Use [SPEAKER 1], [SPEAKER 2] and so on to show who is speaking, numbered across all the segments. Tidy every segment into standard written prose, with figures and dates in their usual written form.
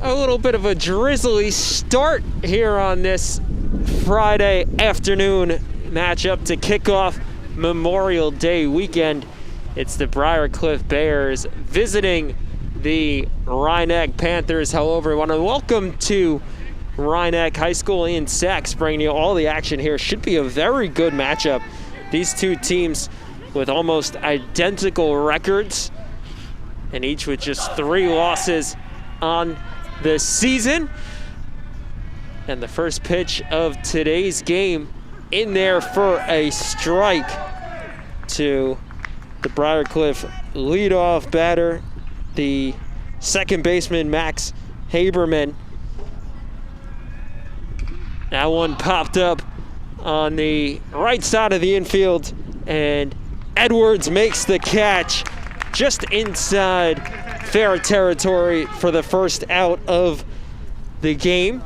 [SPEAKER 1] a little bit of a drizzly start here on this Friday afternoon matchup to kick off Memorial Day weekend. It's the Briarcliff Bears visiting the Rhinebeck Panthers. However, I want to welcome to Rhinebeck High School Ian Sachs, bringing you all the action here. Should be a very good matchup. These two teams with almost identical records, and each with just 3 losses on the season. And the first pitch of today's game in there for a strike to the Briarcliff leadoff batter, the second baseman, Max Haberman. That one popped up on the right side of the infield, and Edwards makes the catch just inside fair territory for the first out of the game.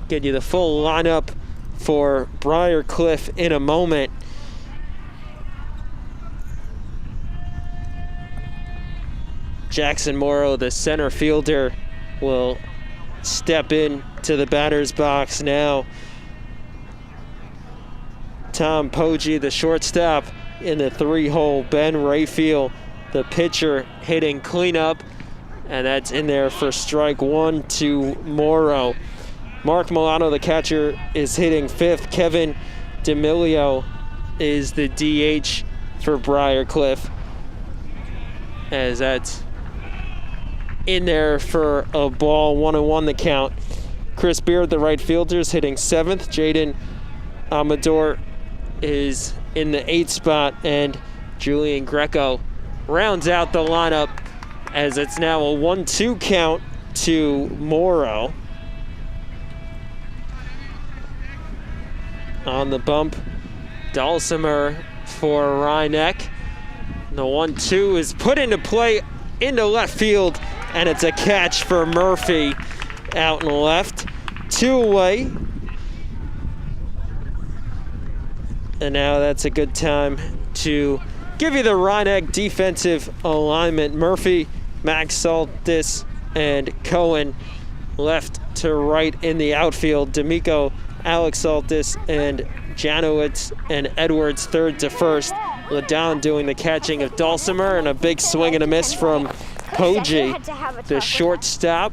[SPEAKER 1] Get you the full lineup for Briarcliff in a moment. Jackson Morrow, the center fielder, will step in to the batter's box now. Tom Poggi, the shortstop, in the 3-hole. Ben Rayfield, the pitcher, hitting cleanup, and that's in there for strike 1 to Morrow. Mark Milano, the catcher, is hitting 5th. Kevin D'Amelio is the DH for Briarcliff, as that's in there for a ball. 1-1 the count. Chris Beard, the right fielder, is hitting 7th. Jaden Amador is in the 8th spot, and Julian Greco rounds out the lineup as it's now a 1-2 count to Morrow. On the bump, Dulcimer for Rhinebeck. The 1-2 is put into play into left field, and it's a catch for Murphy out and left. 2 away. And now that's a good time to give you the Rhinebeck defensive alignment. Murphy, Max Saltis, and Cohen left to right in the outfield. D'Amico, Alex Saltis, and Janowitz and Edwards third to first. Ladon doing the catching of Dulcimer, and a big swing and a miss from Poggi, the shortstop.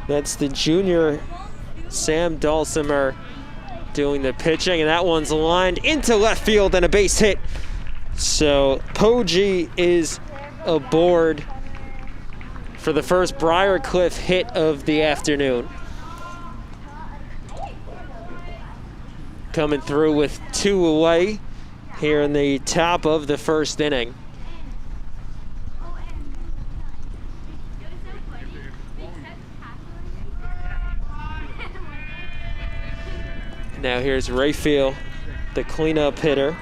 [SPEAKER 1] That's the junior Sam Dulcimer doing the pitching, and that one's lined into left field and a base hit. So Poggi is aboard for the first Briarcliff hit of the afternoon. Coming through with 2 away here in the top of the first inning. Now here's Rayfield, the cleanup hitter.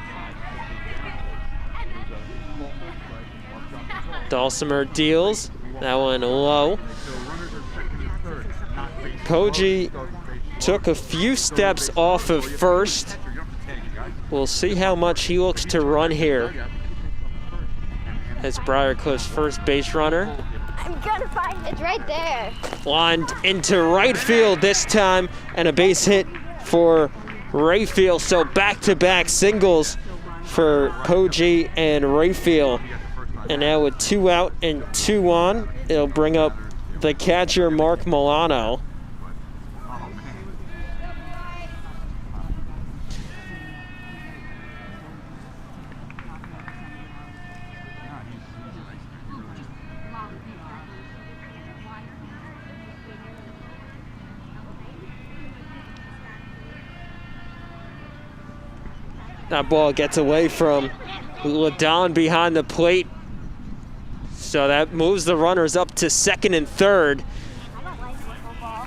[SPEAKER 1] Dulcimer deals, that one low. Poggi took a few steps off of first. We'll see how much he looks to run here as Briarcliff's first base runner.
[SPEAKER 2] I'm gonna find it. It's right there.
[SPEAKER 1] Lined into right field this time, and a base hit for Rayfield. So back-to-back singles for Poggi and Rayfield. And now with 2 out and 2 on, it'll bring up the catcher, Mark Milano. That ball gets away from Ladon behind the plate. So that moves the runners up to second and third,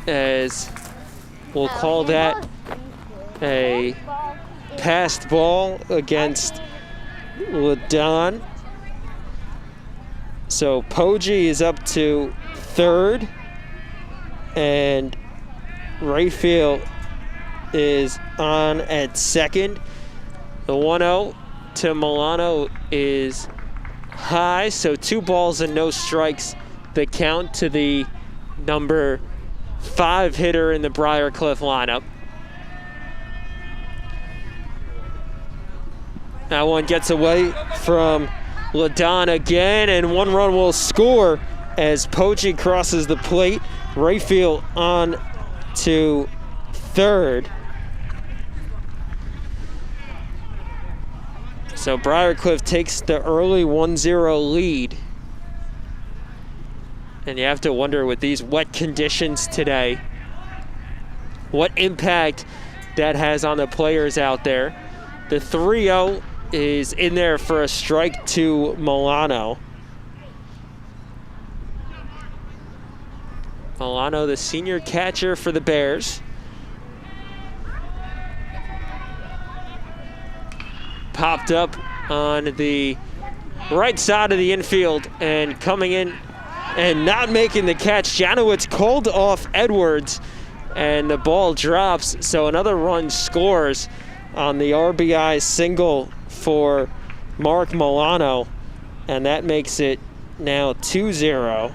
[SPEAKER 1] as we'll call that a passed ball against Ladon. So Poggi is up to third, and Rayfield is on at second. The 1-0 to Milano is high, so 2 balls and no strikes. The count to the number 5 hitter in the Briarcliff lineup. That one gets away from LaDon again, and 1 run will score as Poggi crosses the plate. Rayfield on to third. So Briarcliff takes the early 1-0 lead. And you have to wonder, with these wet conditions today, what impact that has on the players out there. The 3-0 is in there for a strike to Milano. Milano, the senior catcher for the Bears. Popped up on the right side of the infield and coming in and not making the catch. Janowitz called off Edwards and the ball drops, so another run scores on the RBI single for Mark Milano, and that makes it now 2-0.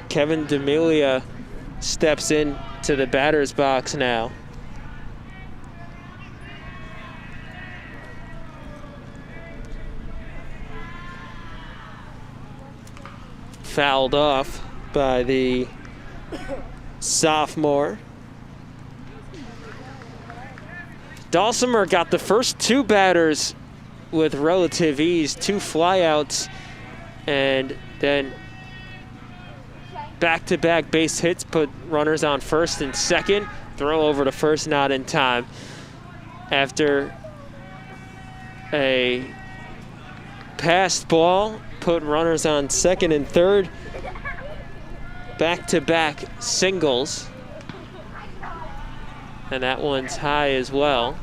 [SPEAKER 1] Kevin D'Amelia steps in to the batter's box now. Fouled off by the sophomore. Dulcimer got the first 2 batters with relative ease, 2 flyouts, and then back-to-back base hits put runners on first and second. Throw over to first, not in time. After a passed ball, put runners on second and third. Back-to-back singles. And that one's high as well.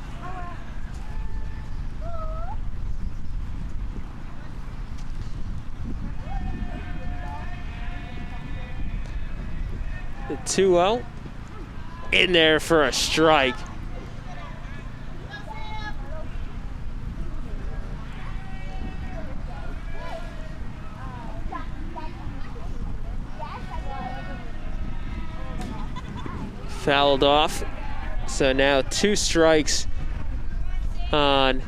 [SPEAKER 1] The 2-0 in there for a strike. Fouled off. So now 2 strikes on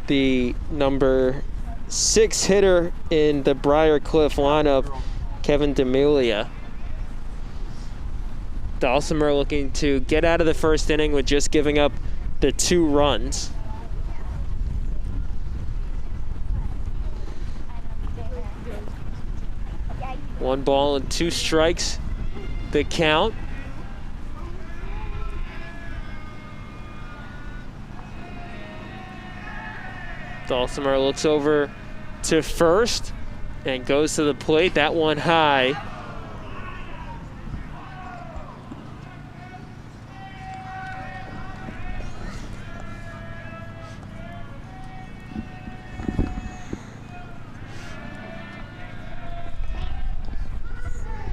[SPEAKER 1] the number 6 hitter in the Briarcliff lineup, Kevin D'Amelia. Dulcimer looking to get out of the first inning with just giving up the 2 runs. One ball and 2 strikes, the count. Dulcimer looks over to first and goes to the plate. That one high.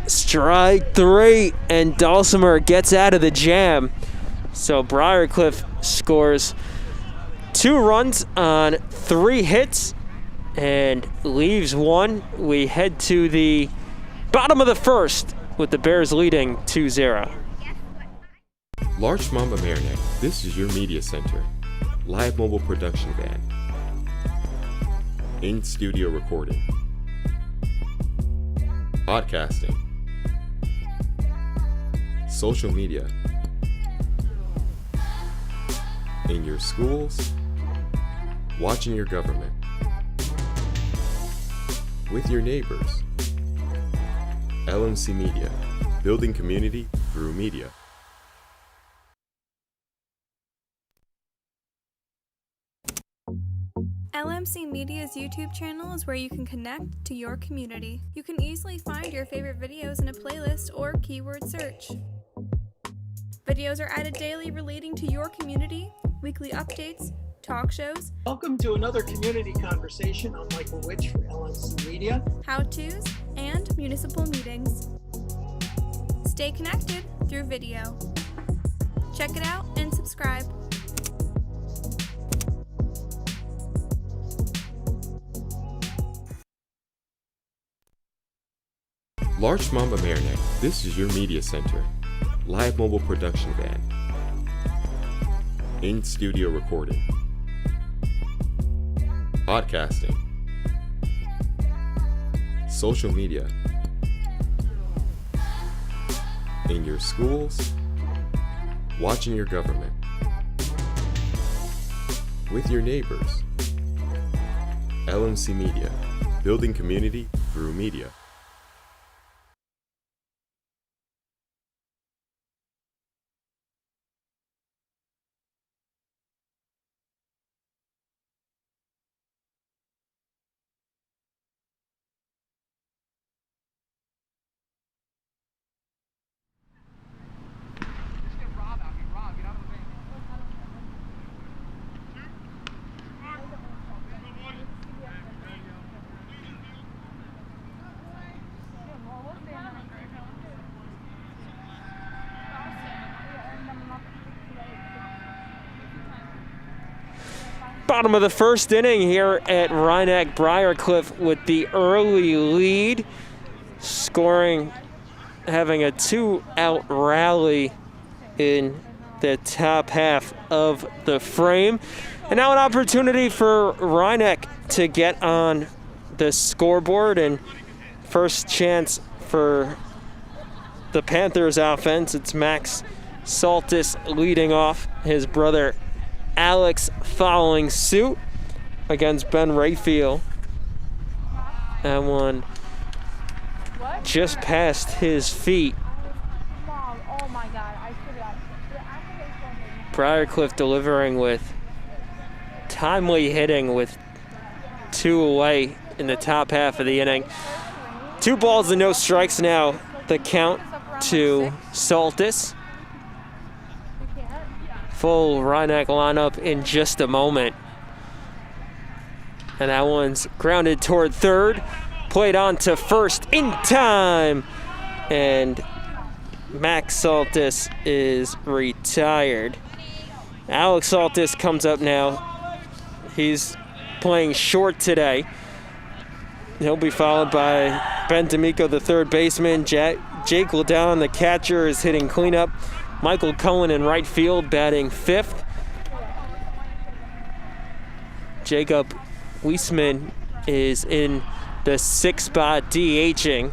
[SPEAKER 1] Strike 3, and Dulcimer gets out of the jam. So Briarcliff scores 2 runs on 3 hits and leaves 1. We head to the bottom of the first with the Bears leading 2-0.
[SPEAKER 3] Large Mamba Marionette, this is your media center. Live mobile production van. In-studio recording. Podcasting. Social media. In your schools. Watching your government. With your neighbors. LMC Media. Building community through media.
[SPEAKER 4] LMC Media's YouTube channel is where you can connect to your community. You can easily find your favorite videos in a playlist or keyword search. Videos are added daily relating to your community, weekly updates, talk shows.
[SPEAKER 5] Welcome to another community conversation. I'm Michael Witch from LMC Media.
[SPEAKER 4] How-tos, and municipal meetings. Stay connected through video. Check it out and subscribe.
[SPEAKER 3] Large Mamba Marionette, this is your media center. Live mobile production van. In-studio recording. Podcasting. Social media. In your schools. Watching your government. With your neighbors. LMC Media. Building community through media.
[SPEAKER 1] Bottom of the first inning here at Rhinebeck Briarcliff with the early lead, scoring, having a 2-out rally in the top half of the frame. And now an opportunity for Rhinebeck to get on the scoreboard, and first chance for the Panthers offense. It's Max Saltis leading off, his brother Alex following suit against Ben Rayfield. That one just past his feet. Briarcliff delivering with timely hitting with 2 away in the top half of the inning. 2 balls and no strikes now, the count to Saltis. Full Rhinebeck lineup in just a moment. And that one's grounded toward third. Played on to first in time. And Max Saltis is retired. Alex Saltis comes up now. He's playing short today. He'll be followed by Ben D'Amico, the third baseman. Jake Ladon, the catcher, is hitting cleanup. Michael Cohen in right field, batting 5th. Jacob Weisman is in the 6th spot, DHing.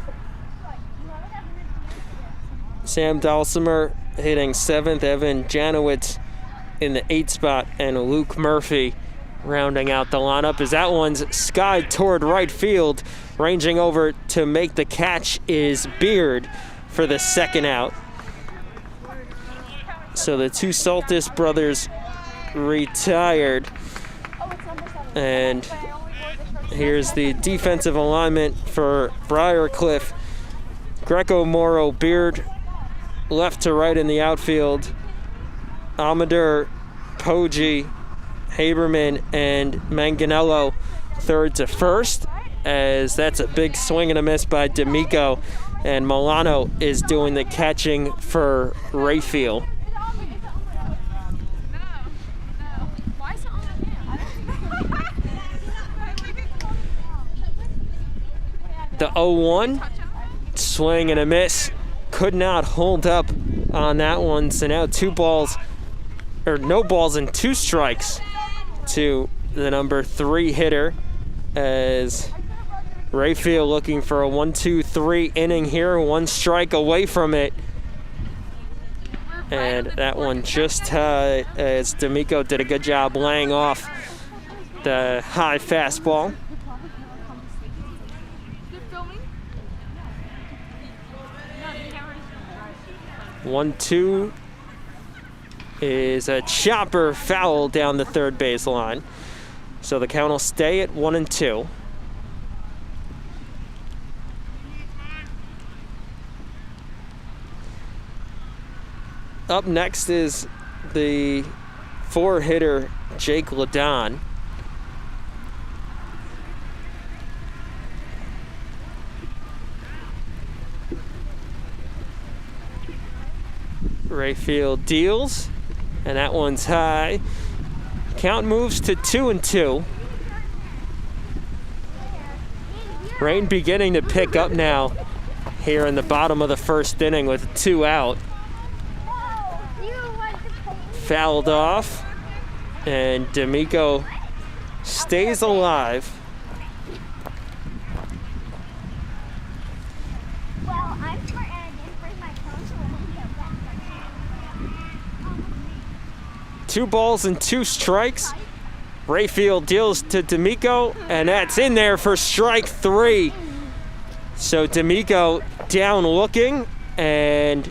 [SPEAKER 1] Sam Dulcimer hitting 7th. Evan Janowitz in the 8th spot. And Luke Murphy rounding out the lineup as that one's skied toward right field. Ranging over to make the catch is Beard for the 2nd out. So the 2 Saltis brothers retired. And here's the defensive alignment for Briarcliff. Greco, Morrow, Beard, left to right in the outfield. Amador, Poggi, Haberman, and Manganello third to first, as that's a big swing and a miss by D'Amico. And Milano is doing the catching for Rayfield. The 0-1, swing and a miss, could not hold up on that one. So now no balls and 2 strikes to the number 3 hitter, as Rayfield looking for a 1-2-3 inning here, 1 strike away from it. And that one just as D'Amico did a good job laying off the high fastball. 1-2 is a chopper foul down the third base line. So the count will stay at 1-2. Up next is the 4-hitter Jake Ladon. Rayfield deals. And that one's high. Count moves to 2-2. Rain beginning to pick up now here in the bottom of the first inning with 2 out. Fouled off, and D'Amico stays alive.
[SPEAKER 2] Well, I'm smart and I didn't bring my phone, so we'll get that.
[SPEAKER 1] 2 balls and 2 strikes. Rayfield deals to D'Amico, and that's in there for strike 3. So D'Amico down looking, and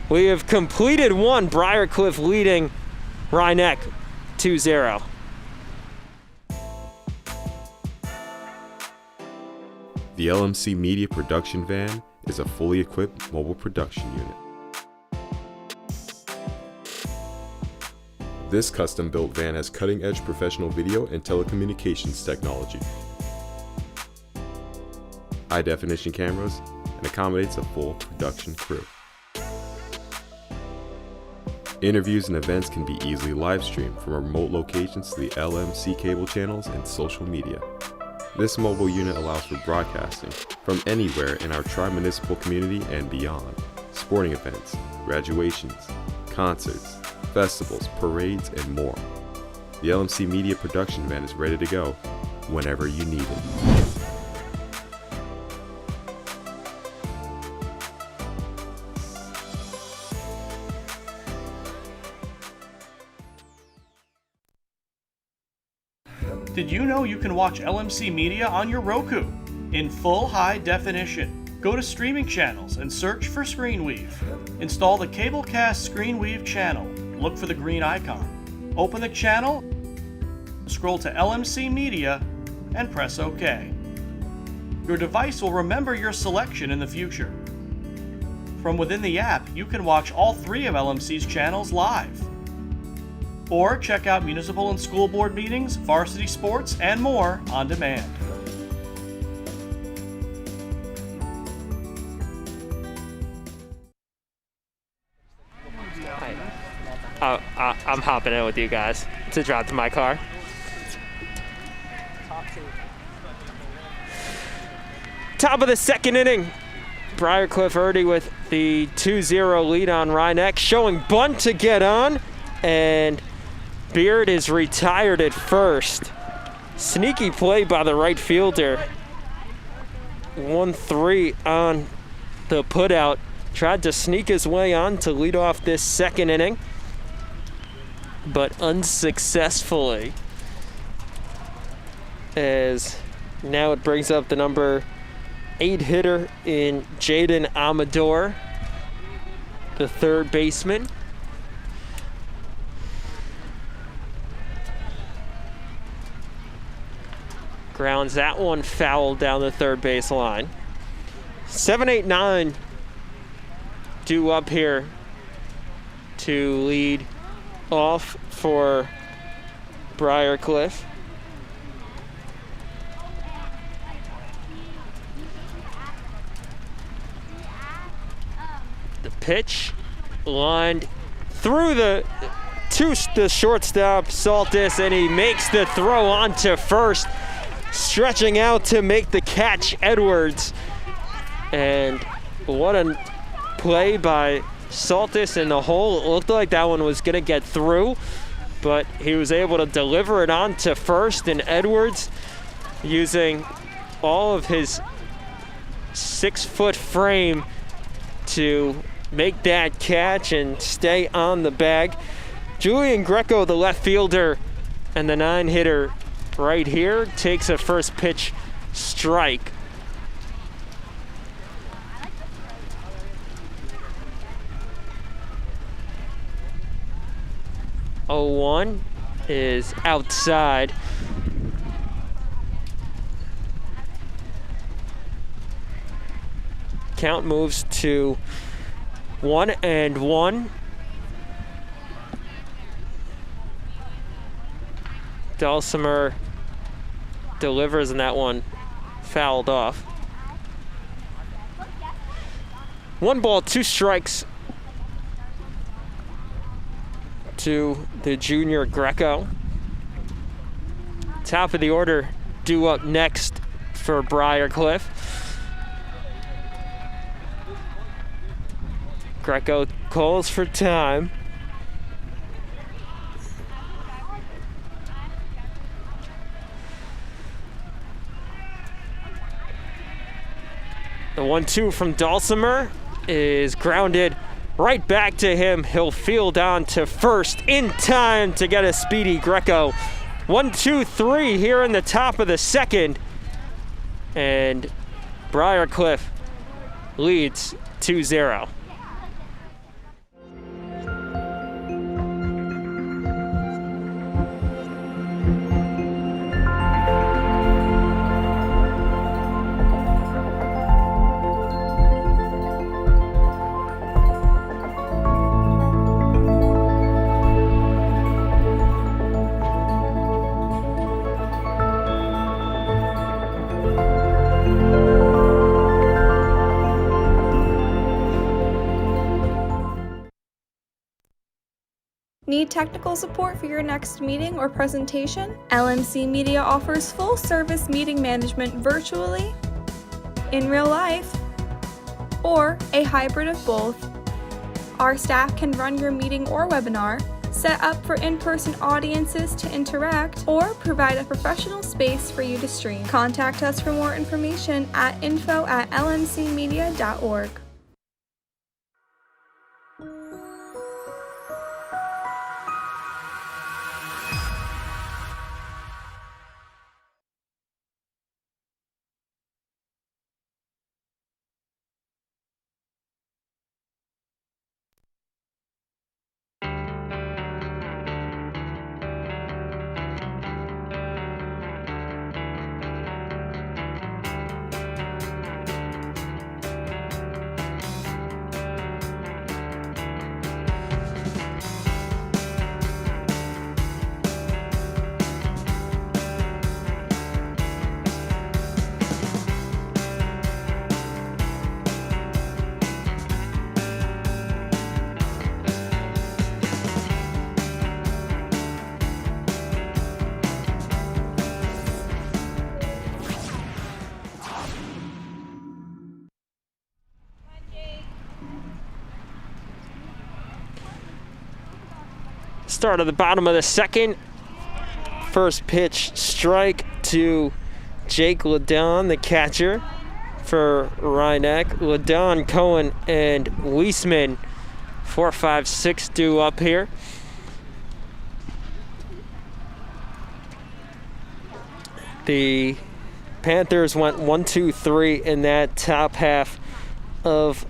[SPEAKER 1] we have completed one. Briarcliff leading Rhinebeck 2-0.
[SPEAKER 3] The LMC Media Production Van is a fully equipped mobile production unit. This custom-built van has cutting-edge professional video and telecommunications technology, high-definition cameras, and accommodates a full production crew. Interviews and events can be easily live-streamed from remote locations to the LMC cable channels and social media. This mobile unit allows for broadcasting from anywhere in our tri-municipal community and beyond. Sporting events, graduations, concerts, festivals, parades, and more. The LMC Media Production Van is ready to go whenever you need it.
[SPEAKER 6] Did you know you can watch LMC Media on your Roku in full high definition? Go to streaming channels and search for ScreenWeave. Install the Cablecast ScreenWeave channel. Look for the green icon. Open the channel, scroll to LMC Media, and press OK. Your device will remember your selection in the future. From within the app, you can watch all 3 of LMC's channels live. Or check out municipal and school board meetings, varsity sports, and more on demand.
[SPEAKER 1] I'm hopping in with you guys to drive to my car. Top of the second inning. Briarcliff already with the 2-0 lead on Rhinebeck, showing bunt to get on, and Beard is retired at first. Sneaky play by the right fielder. 1-3 on the putout. Tried to sneak his way on to lead off this second inning, but unsuccessfully, as now it brings up the number 8 hitter in Jaden Amador, the third baseman. Grounds that one foul down the third base line. 7, 8, 9 due up here to lead off for Briarcliff. The pitch lined through the shortstop, Saltis, and he makes the throw onto first, stretching out to make the catch, Edwards. And what a play by Saltis in the hole. It looked like that one was going to get through, but he was able to deliver it on to first, and Edwards, using all of his 6-foot frame to make that catch and stay on the bag. Julian Greco, the left fielder and the 9 hitter right here, takes a first pitch strike. Oh, 0-1 is outside. Count moves to 1-1. Dulcimer delivers, and that one fouled off. 1 ball, 2 strikes to the junior Greco. Top of the order due up next for Briarcliff. Greco calls for time. The 1-2 from Dulcimer is grounded right back to him. He'll field on to first in time to get a speedy Greco. 1-2-3 here in the top of the second. And Briarcliff leads 2-0.
[SPEAKER 4] Need technical support for your next meeting or presentation? LMC Media offers full-service meeting management virtually, in real life, or a hybrid of both. Our staff can run your meeting or webinar, set up for in-person audiences to interact, or provide a professional space for you to stream. Contact us for more information at info@lmcmedia.org.
[SPEAKER 1] Start of the bottom of the second. First pitch strike to Jake Ladon, the catcher for Rhinebeck. Ladon, Cohen, and Weisman. 4, 5, 6 due up here. The Panthers went 1-2-3 in that top half of,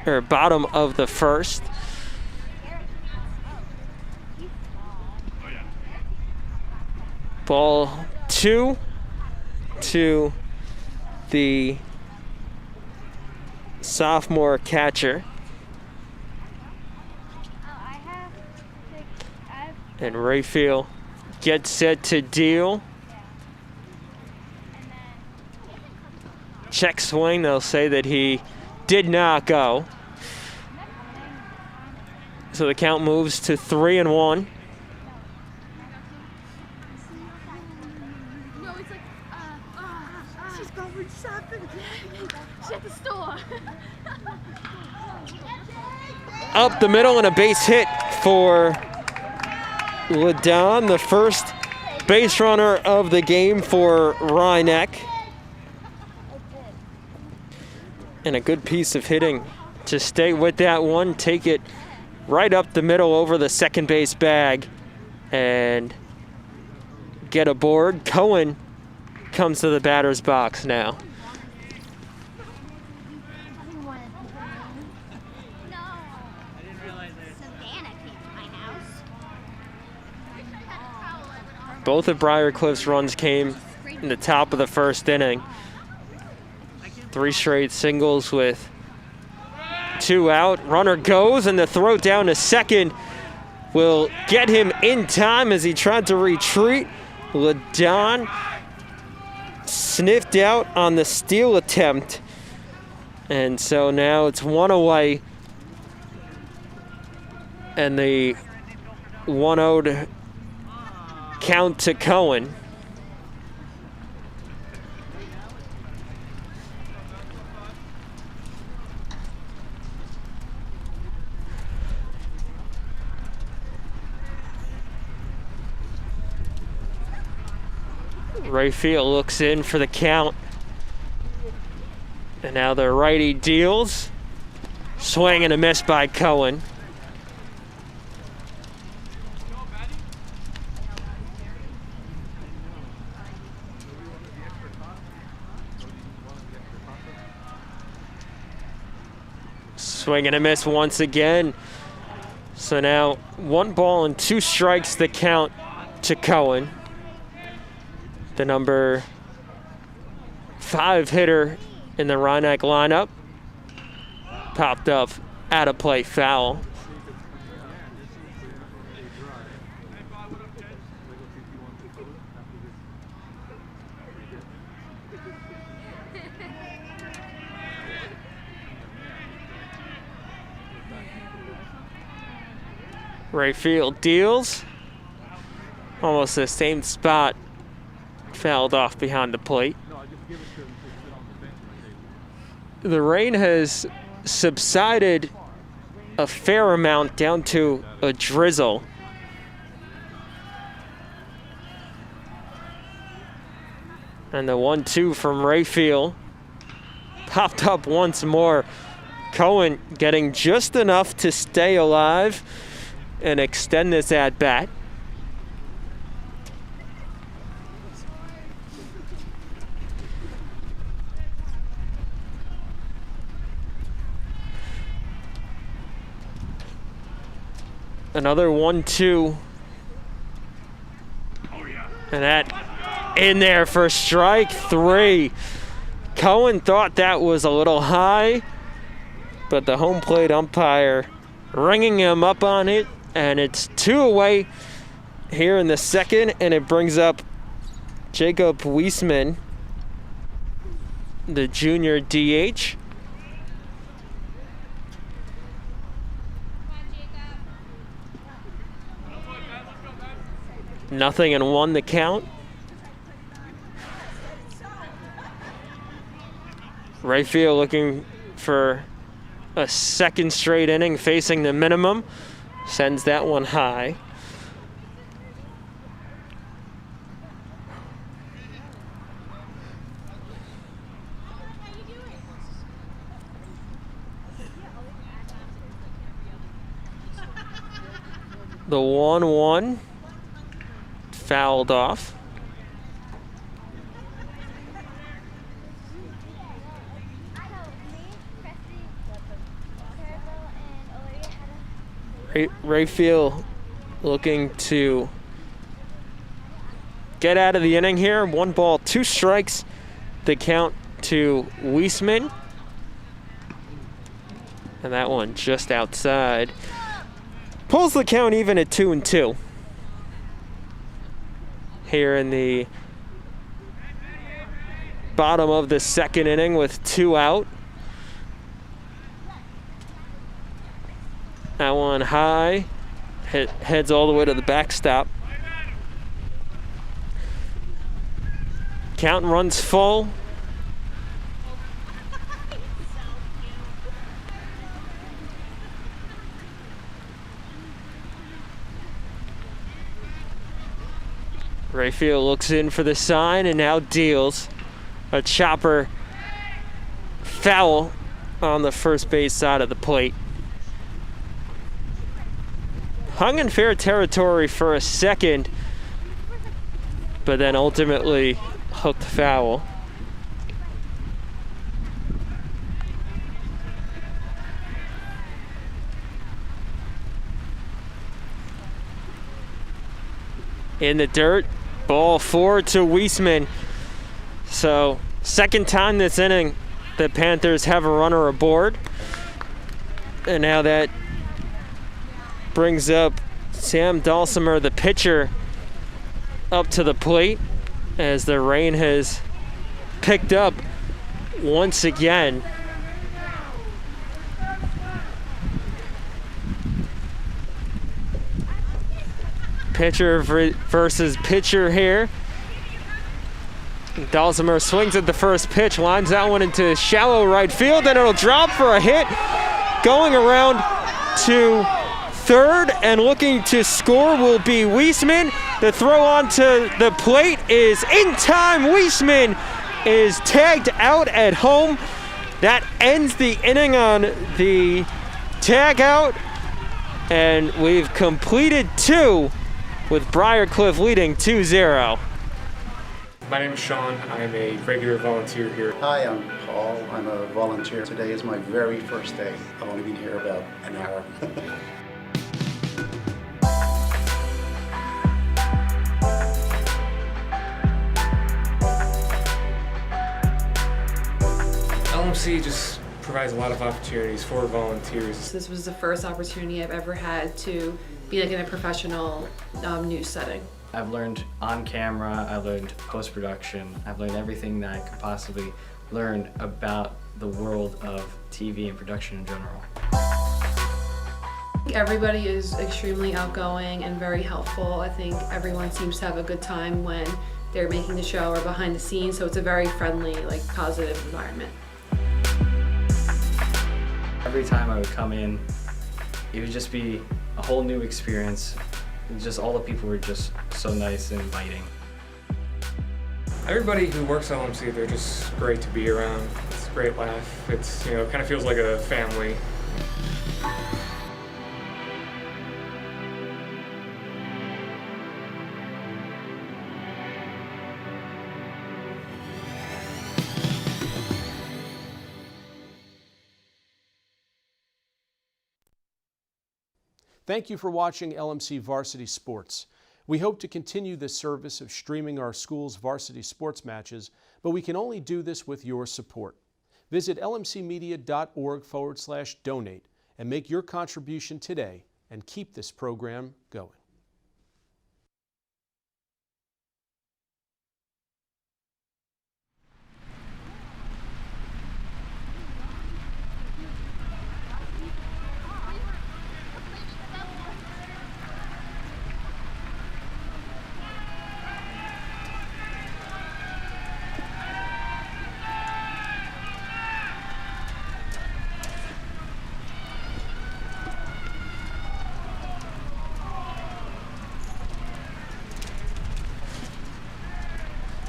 [SPEAKER 1] or bottom of the first. Ball 2 to the sophomore catcher. And Rayfield gets set to deal. Check swing, they'll say that he did not go. So the count moves to 3-1. Up the middle and a base hit for Ladon, the first base runner of the game for Rhinebeck. And a good piece of hitting to stay with that one, take it right up the middle over the second base bag and get aboard. Cohen comes to the batter's box now. Both of Briarcliff's runs came in the top of the first inning. 3 straight singles with 2 out. Runner goes, and the throw down to second will get him in time as he tried to retreat. Ladon sniffed out on the steal attempt. And so now it's 1 away And the 1-0 count to Cohen. Rayfield looks in for the count. And now the righty deals. Swing and a miss by Cohen. Swing and a miss once again. So now 1 ball and 2 strikes the count to Cohen. The number 5 hitter in the Rhinebeck lineup. Popped up out of play foul. Rayfield deals. Almost the same spot. Fouled off behind the plate. The rain has subsided a fair amount down to a drizzle. And the 1-2 from Rayfield popped up once more. Cohen getting just enough to stay alive and extend this at bat. Another 1-2. And that in there for strike 3. Cohen thought that was a little high, but the home plate umpire ringing him up on it, and it's 2 away here in the second, and it brings up Jacob Weisman, the junior DH. Nothing and 1 the count. Rayfield looking for a second straight inning, facing the minimum. Sends that one high. The 1-1 fouled off. Rayfield looking to get out of the inning here. 1 ball, 2 strikes. The count to Weisman. And that one just outside. Pulls the count even at 2-2. Here in the bottom of the second inning with 2 out. That one high, heads all the way to the backstop. Count runs full. Rayfield looks in for the sign and now deals. A chopper foul on the first base side of the plate. Hung in fair territory for a second, but then ultimately hooked foul. In the dirt, ball 4 to Weisman. So, second time this inning, the Panthers have a runner aboard. And now that brings up Sam Dulcimer, the pitcher, up to the plate as the rain has picked up once again. Pitcher versus pitcher here. Dulcimer swings at the first pitch, lines that one into shallow right field, and it'll drop for a hit. Going around to third and looking to score will be Weisman. The throw onto the plate is in time. Weisman is tagged out at home. That ends the inning on the tag out, and we've completed 2 with Briarcliff leading 2-0.
[SPEAKER 7] My name is Sean. I am a regular volunteer here.
[SPEAKER 8] Hi, I'm Paul. I'm a volunteer. Today is my very first day. I've only been here about an hour.
[SPEAKER 7] LMC just provides a lot of opportunities for volunteers.
[SPEAKER 9] This was the first opportunity I've ever had to be like in a professional news setting.
[SPEAKER 10] I've learned on camera, I've learned post-production, I've learned everything that I could possibly learn about the world of TV and production in general.
[SPEAKER 9] Everybody is extremely outgoing and very helpful. I think everyone seems to have a good time when they're making the show or behind the scenes, so it's a very friendly, like, positive environment.
[SPEAKER 10] Every time I would come in, it would just be a whole new experience. Just all the people were just so nice and inviting.
[SPEAKER 7] Everybody who works at LMC, they're just great to be around. It's a great laugh. It's, it kind of feels like a family.
[SPEAKER 11] Thank you for watching LMC Varsity Sports. We hope to continue this service of streaming our school's varsity sports matches, but we can only do this with your support. Visit lmcmedia.org/donate and make your contribution today and keep this program going.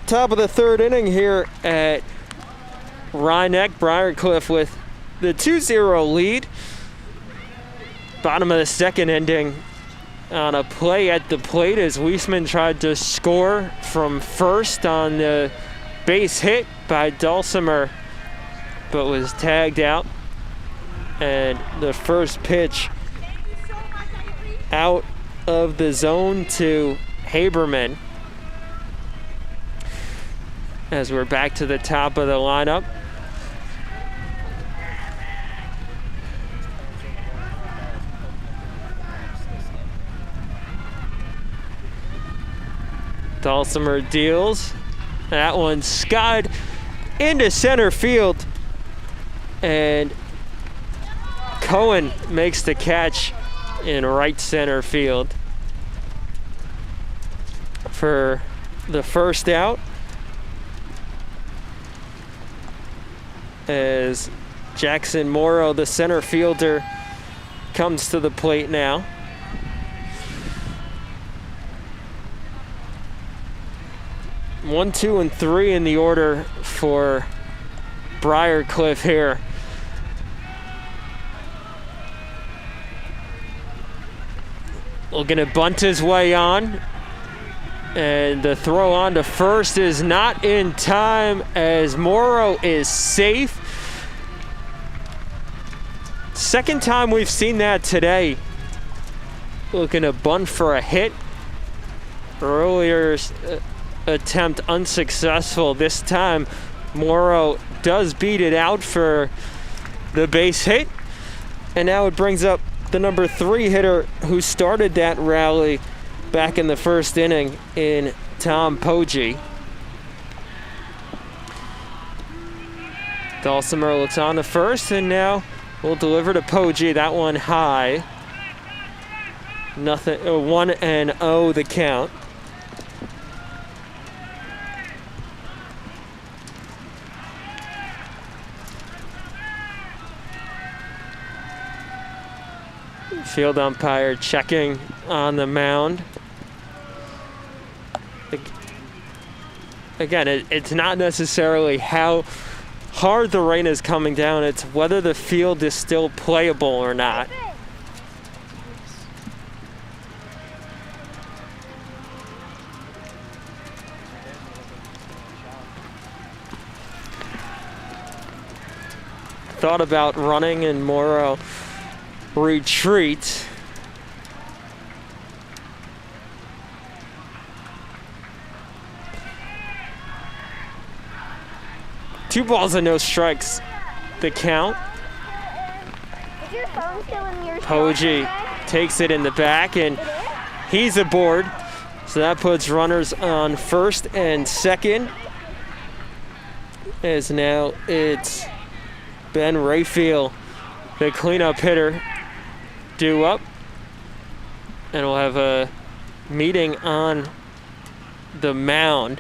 [SPEAKER 1] Top of the third inning here at Rhinebeck. Briarcliff with the 2-0 lead. Bottom of the second ending on a play at the plate as Weisman tried to score from first on the base hit by Dulcimer, but was tagged out. And the first pitch out of the zone to Haberman. As we're back to the top of the lineup. Dulcimer deals. That one skied into center field. And Cohen makes the catch in right center field for the first out. As Jackson Morrow, the center fielder, comes to the plate now. One, 2, and 3 in the order for Briarcliff here. Looking to bunt his way on. And the throw on to first is not in time as Morrow is safe. Second time we've seen that today. Looking to bunt for a hit. Earlier attempt unsuccessful. This time Morrow does beat it out for the base hit. And now it brings up the number 3 hitter who started that rally back in the first inning in Tom Poggi. Dulcimer looks on to first and now will deliver to Poggi. That one high. Nothing. 1-0 the count. Field umpire checking on the mound. Again, it's not necessarily how hard the rain is coming down, it's whether the field is still playable or not. Thought about running and more retreat. Two balls and no strikes. The count.
[SPEAKER 2] Is your phone still in your
[SPEAKER 1] Poggi takes it in the back and he's aboard. So that puts runners on first and second. As now it's Ben Rayfield, the cleanup hitter, due up. And we'll have a meeting on the mound.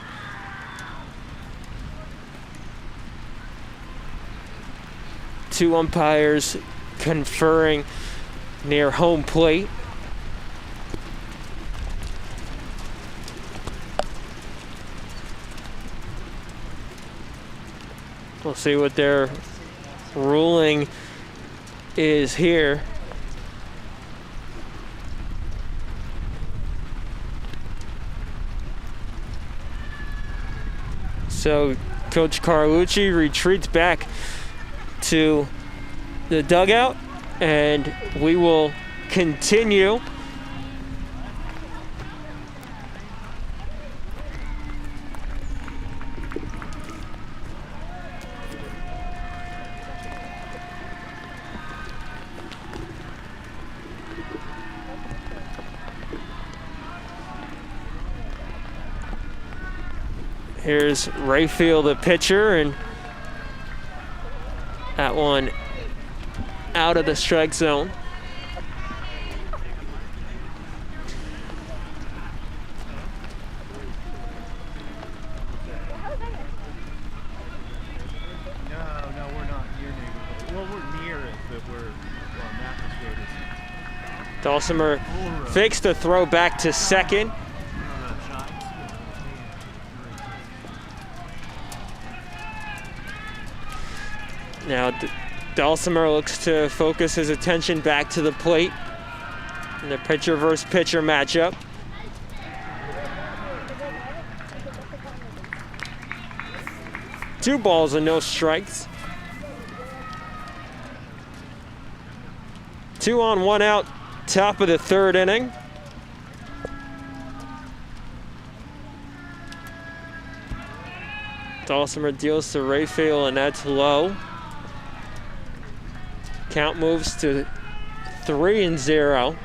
[SPEAKER 1] Two umpires conferring near home plate. We'll see what their ruling is here. So Coach Carlucci retreats back to the dugout, and we will continue. Here's Rayfield, the pitcher, and that one out of the strike zone.
[SPEAKER 12] No, we're not near neighborhood. Well, we're near it, but we're Mathis Road is.
[SPEAKER 1] Dulcimer fakes the throw back to second. Now Dulcimer looks to focus his attention back to the plate in the pitcher versus pitcher matchup. Two balls and no strikes. 2 on, 1 out, top of the third inning. Dulcimer deals to Rayfield, and that's low. Count moves to 3-0.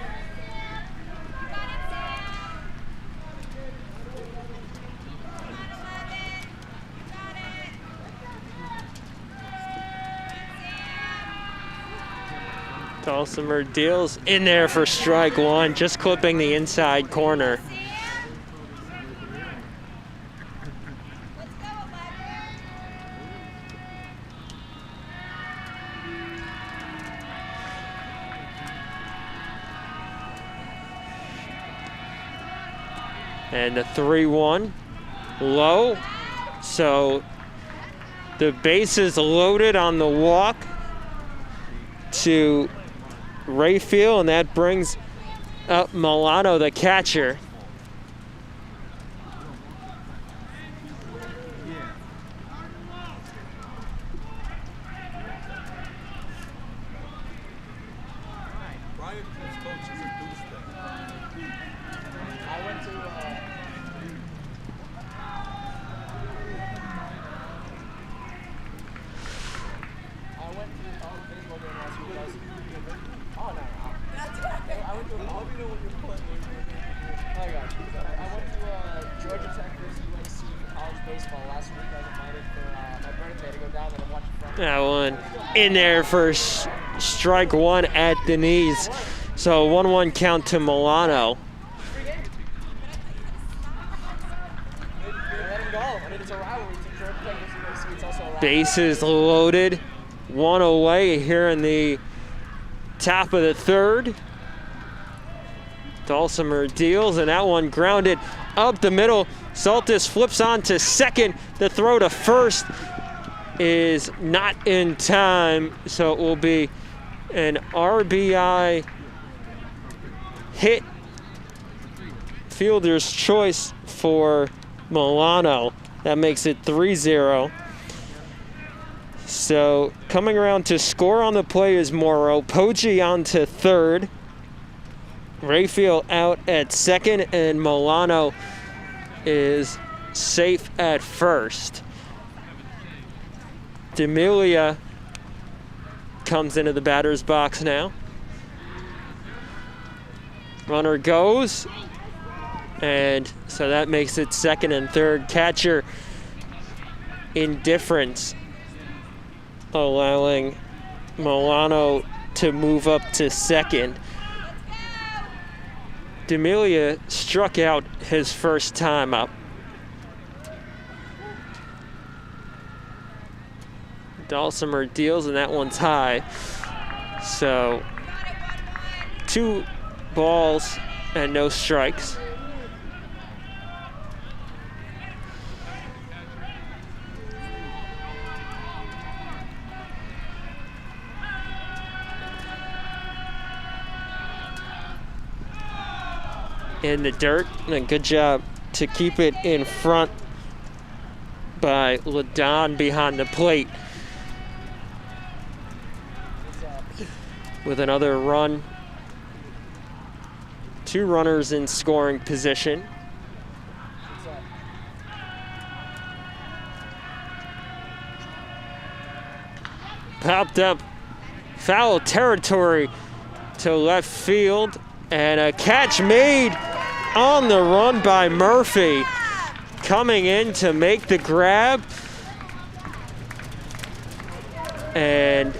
[SPEAKER 1] Dulcimer deals in there for strike one, just clipping the inside corner. And the 3-1 low. So the bases loaded on the walk to Rayfield, and that brings up Milano, the catcher. That one in there for strike one at the knees. So 1-1 count to Milano. Bases loaded. One away here in the top of the third. Dulcimer deals, and that one grounded up the middle. Saltis flips on to second. The throw to first is not in time, so it will be an RBI hit, fielder's choice for Milano. That makes it 3-0. So coming around to score on the play is Morrow. Poggi on to third. Rayfield out at second, and Milano is safe at first. D'Amelia comes into the batter's box now. Runner goes, and so that makes it second and third. Catcher indifference, allowing Milano to move up to second. D'Amelia struck out his first time up. Dulcimer deals, and that one's high. So 2 balls and no strikes. In the dirt, and a good job to keep it in front by Ladon behind the plate. With another run, 2 runners in scoring position. Popped up foul territory to left field, and a catch made on the run by Murphy, coming in to make the grab. And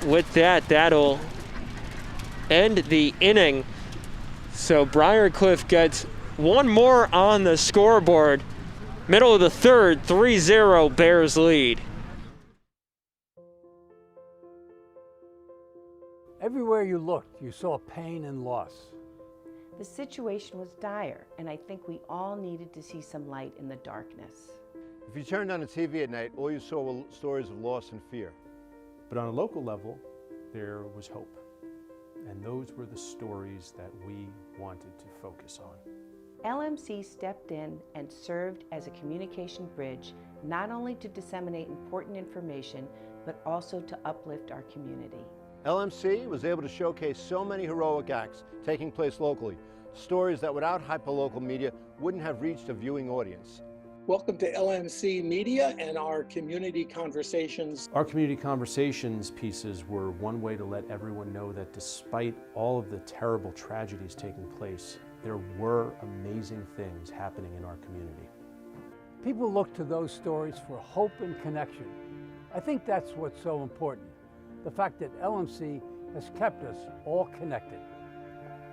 [SPEAKER 1] with that, that'll end the inning. So Briarcliff gets 1 more on the scoreboard. Middle of the third, 3-0 Bears lead.
[SPEAKER 13] Everywhere you looked, you saw pain and loss.
[SPEAKER 14] The situation was dire, and I think we all needed to see some light in the darkness.
[SPEAKER 15] If you turned on the TV at night, all you saw were stories of loss and fear.
[SPEAKER 11] But on a local level, there was hope. And those were the stories that we wanted to focus on.
[SPEAKER 14] LMC stepped in and served as a communication bridge, not only to disseminate important information, but also to uplift our community.
[SPEAKER 15] LMC was able to showcase so many heroic acts taking place locally, stories that without hyperlocal media wouldn't have reached a viewing audience.
[SPEAKER 5] Welcome to LMC Media and our Community Conversations.
[SPEAKER 11] Our Community Conversations pieces were one way to let everyone know that despite all of the terrible tragedies taking place, there were amazing things happening in our community.
[SPEAKER 13] People look to those stories for hope and connection. I think that's what's so important. The fact that LMC has kept us all connected.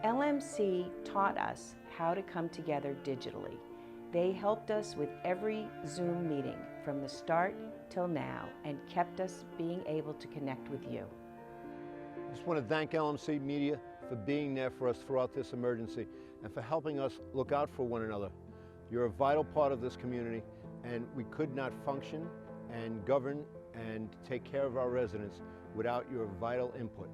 [SPEAKER 14] LMC taught us how to come together digitally. They helped us with every Zoom meeting from the start till now and kept us being able to connect with you.
[SPEAKER 15] I just want to thank LMC Media for being there for us throughout this emergency and for helping us look out for one another. You're a vital part of this community, and we could not function and govern and take care of our residents without your vital input.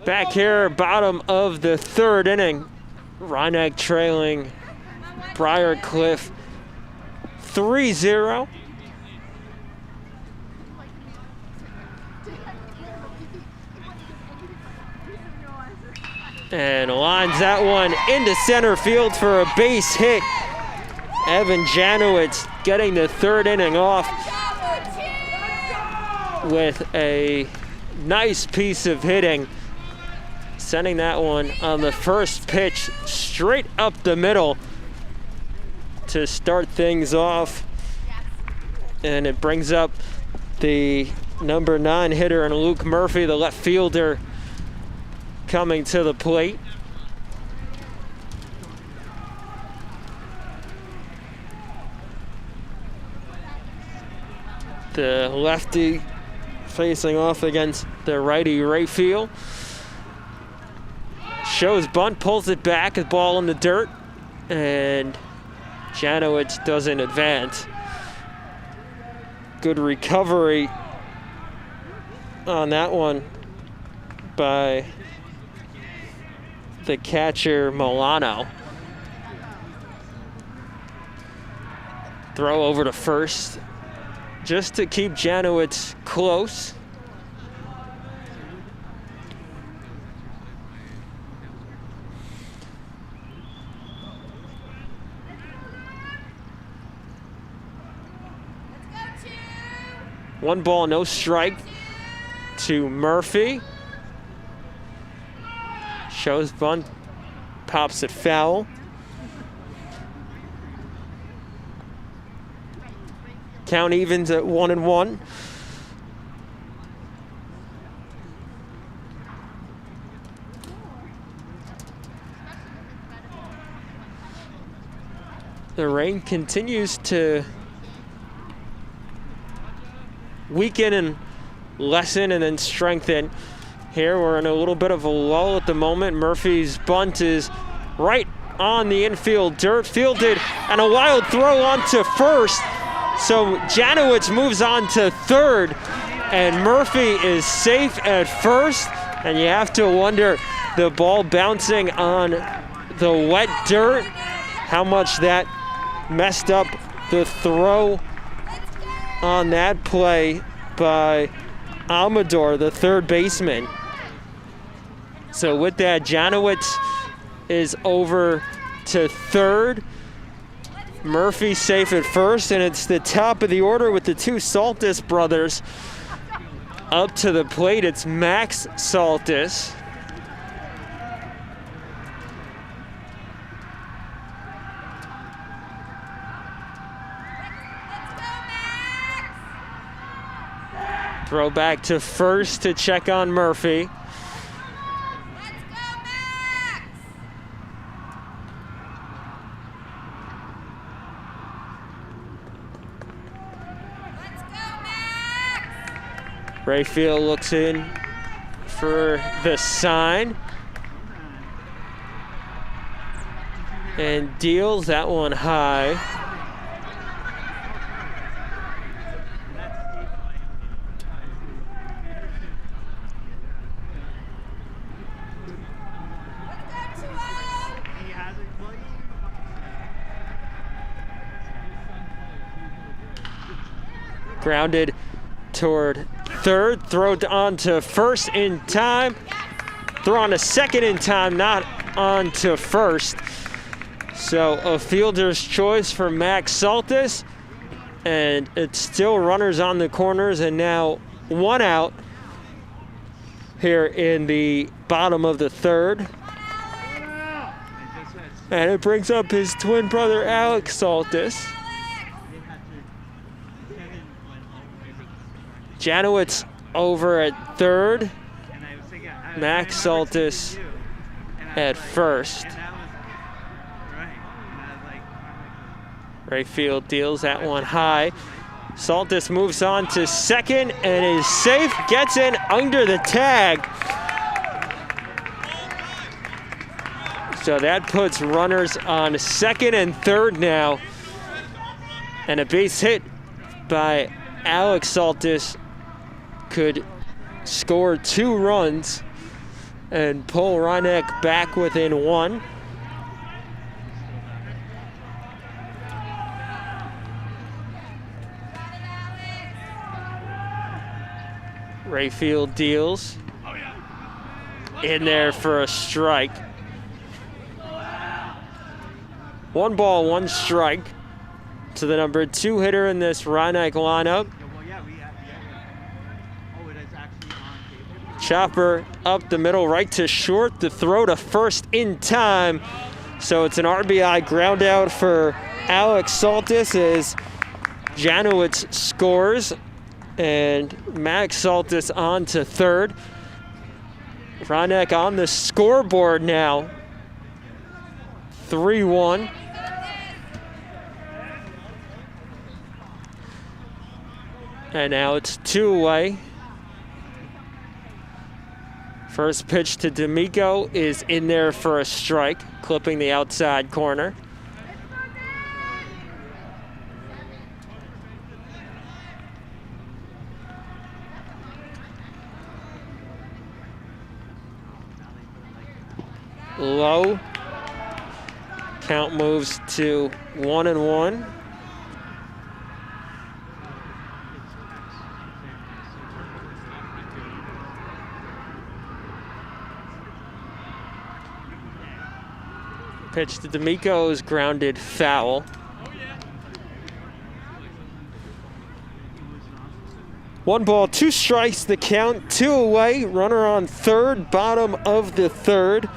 [SPEAKER 1] Back here, bottom of the third inning. Rhinebeck trailing Briarcliff 3-0. And lines that one into center field for a base hit. Evan Janowitz getting the third inning off with a nice piece of hitting, sending that one on the first pitch straight up the middle to start things off. And it brings up the number 9 hitter, and Luke Murphy, the left fielder, coming to the plate. The lefty facing off against the righty Rayfield. Shows bunt, pulls it back, the ball in the dirt, and Janowitz doesn't advance. Good recovery on that one by the catcher Milano. Throw over to first just to keep Janowitz close. One ball, no strike to Murphy. Shows bunt, pops it foul. Count evens at 1-1. The rain continues to weaken and lessen and then strengthen. Here we're in a little bit of a lull at the moment. Murphy's bunt is right on the infield dirt, fielded, and a wild throw onto first. So Janowitz moves on to third, and Murphy is safe at first. And you have to wonder, the ball bouncing on the wet dirt, how much that messed up the throw on that play by Amador, the third baseman. So with that, Janowitz is over to third. Murphy safe at first, and it's the top of the order with the two Saltis brothers up to the plate. It's Max Saltis. Throw back to first to check on Murphy. Rayfield looks in for the sign and deals that one high. Grounded toward third, throw on to first in time, throw on to second in time, not on to first. So a fielder's choice for Max Saltis, and it's still runners on the corners, and now one out here in the bottom of the third. And it brings up his twin brother, Alex Saltis. Janowitz over at third. Max Saltis at first. Rayfield deals that one high. Saltis moves on to second and is safe, gets in under the tag. So that puts runners on second and third now. And a base hit by Alex Saltis could score 2 runs and pull Rhinebeck back within 1. Rayfield deals. In there for a strike. 1 ball, 1 strike to the number 2 hitter in this Rhinebeck lineup. Chopper up the middle, right to short. The throw to first in time. So it's an RBI ground out for Alex Saltis as Janowitz scores. And Max Saltis on to third. Rhinebeck on the scoreboard now. 3-1. And now it's 2 away. First pitch to D'Amico is in there for a strike, clipping the outside corner. Low. Count moves to 1-1. Pitch to D'Amico is grounded foul. One ball, 2 strikes, the count, 2 away. Runner on third, bottom of the third.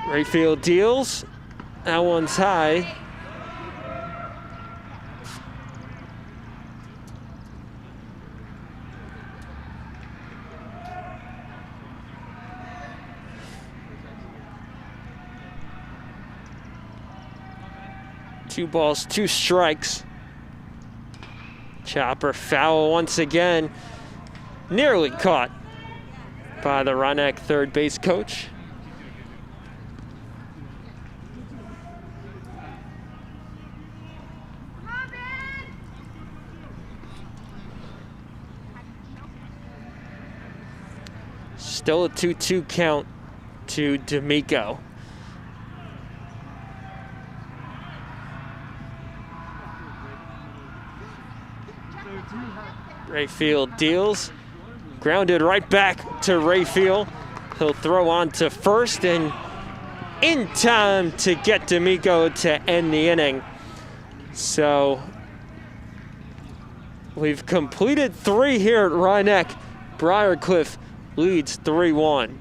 [SPEAKER 1] Rayfield deals. That one's high. Two balls, 2 strikes. Chopper foul once again. Nearly caught by the Rhinebeck third base coach. Still a 2-2 count to D'Amico. Rayfield deals. Grounded right back to Rayfield. He'll throw on to first and in time to get D'Amico to end the inning. So we've completed 3 here at Rhinebeck. Briarcliff leads 3-1.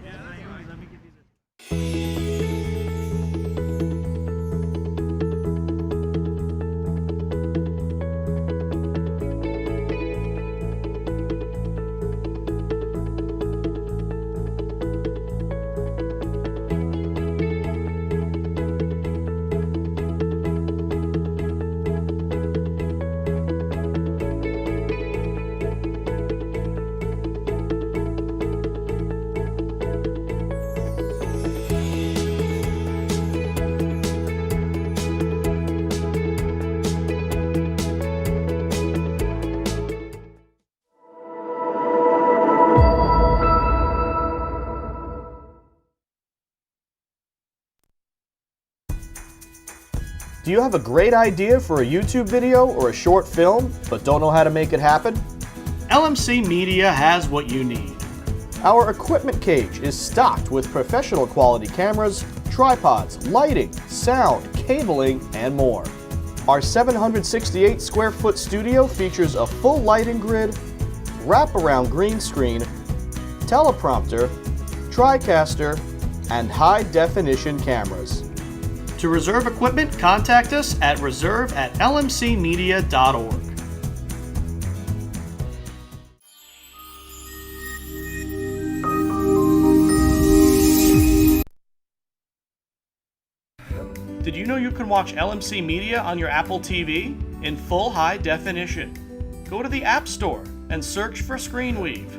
[SPEAKER 6] Do you have a great idea for a YouTube video or a short film, but don't know how to make it happen? LMC Media has what you need. Our equipment cage is stocked with professional quality cameras, tripods, lighting, sound, cabling, and more. Our 768 square foot studio features a full lighting grid, wraparound green screen, teleprompter, TriCaster, and high definition cameras. To reserve equipment, contact us at reserve@lmcmedia.org. Did you know you can watch LMC Media on your Apple TV in full high definition? Go to the App Store and search for ScreenWeave.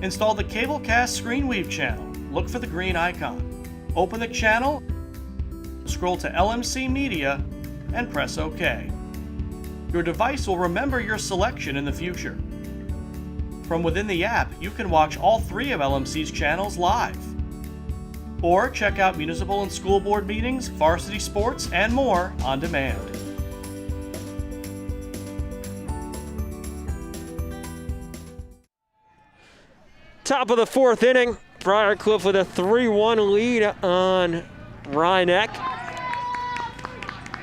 [SPEAKER 6] Install the Cablecast ScreenWeave channel. Look for the green icon. Open the channel, scroll to LMC Media, and press OK. Your device will remember your selection in the future. From within the app, you can watch all 3 of LMC's channels live. Or check out municipal and school board meetings, varsity sports, and more on demand.
[SPEAKER 1] Top of the fourth inning, Briarcliff with a 3-1 lead on Rhinebeck.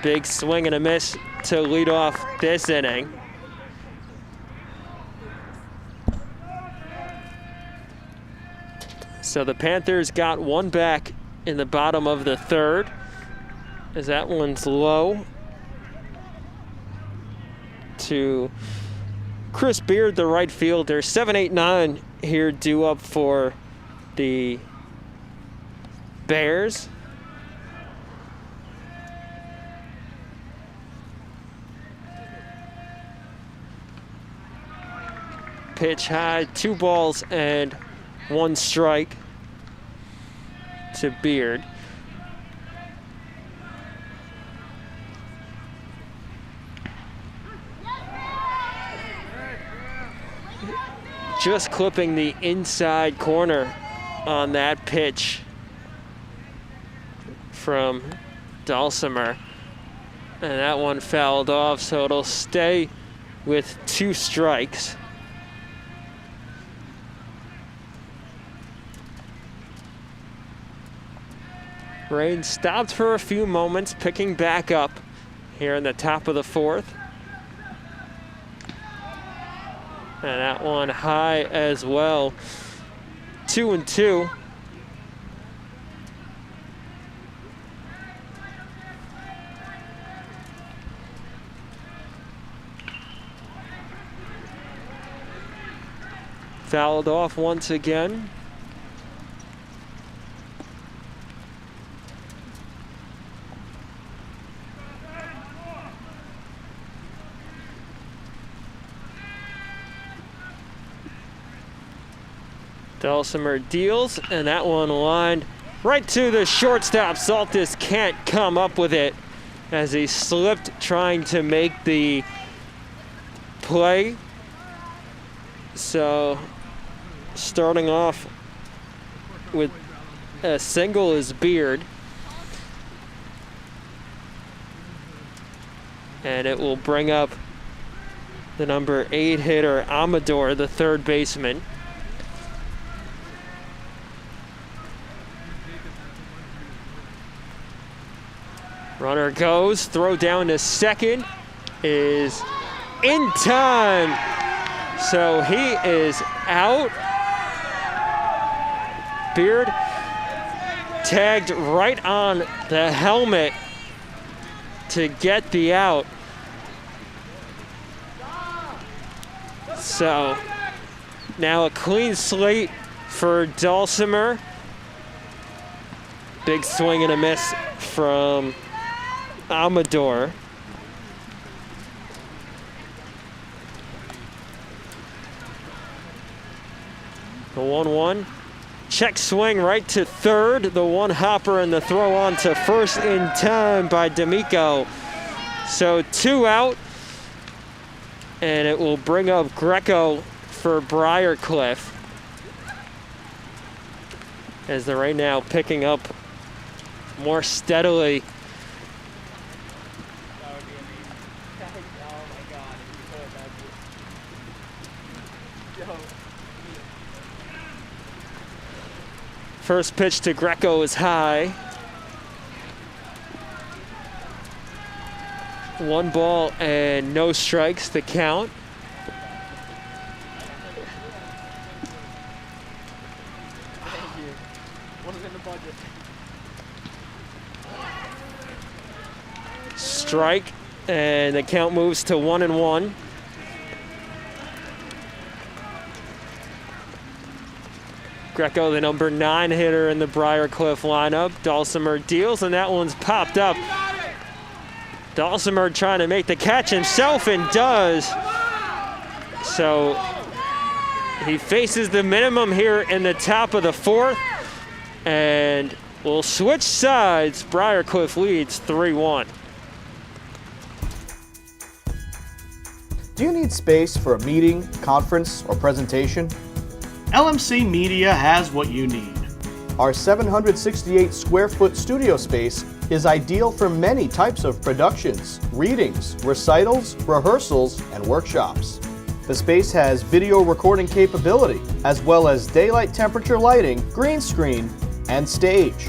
[SPEAKER 1] Big swing and a miss to lead off this inning. So the Panthers got one back in the bottom of the third, as that one's low to Chris Beard, the right fielder. 7-8-9 here due up for the Bears. Pitch high, 2 balls and 1 strike to Beard. Just clipping the inside corner on that pitch from Dulcimer. And that one fouled off, so it'll stay with 2 strikes. Rain stopped for a few moments, picking back up here in the top of the fourth. And that one high as well. 2-2. Fouled off once again. Dulcimer deals, and that one lined right to the shortstop. Saltis can't come up with it as he slipped trying to make the play. So starting off with a single is Beard. And it will bring up the number 8 hitter, Amador, the third baseman. Runner goes, throw down to second is in time. So he is out. Beard tagged right on the helmet to get the out. So now a clean slate for Dulcimer. Big swing and a miss from Amador. The 1-1. Check swing right to third. The one hopper and the throw on to first in time by D'Amico. So 2 out. And it will bring up Greco for Briarcliff, as they're right now picking up more steadily. First pitch to Greco is high. 1 ball and no strikes, the count.
[SPEAKER 12] Thank you. What is in the budget?
[SPEAKER 1] Strike, and the count moves to 1-1. Greco, the number 9 hitter in the Briarcliff lineup. Dulcimer deals, and that one's popped up. Dulcimer trying to make the catch himself, and does. So he faces the minimum here in the top of the fourth, and will switch sides. Briarcliff leads 3-1.
[SPEAKER 16] Do you need space for a meeting, conference, or presentation?
[SPEAKER 6] LMC Media has what you need.
[SPEAKER 16] Our 768 square foot studio space is ideal for many types of productions, readings, recitals, rehearsals, and workshops. The space has video recording capability, as well as daylight temperature lighting, green screen, and stage.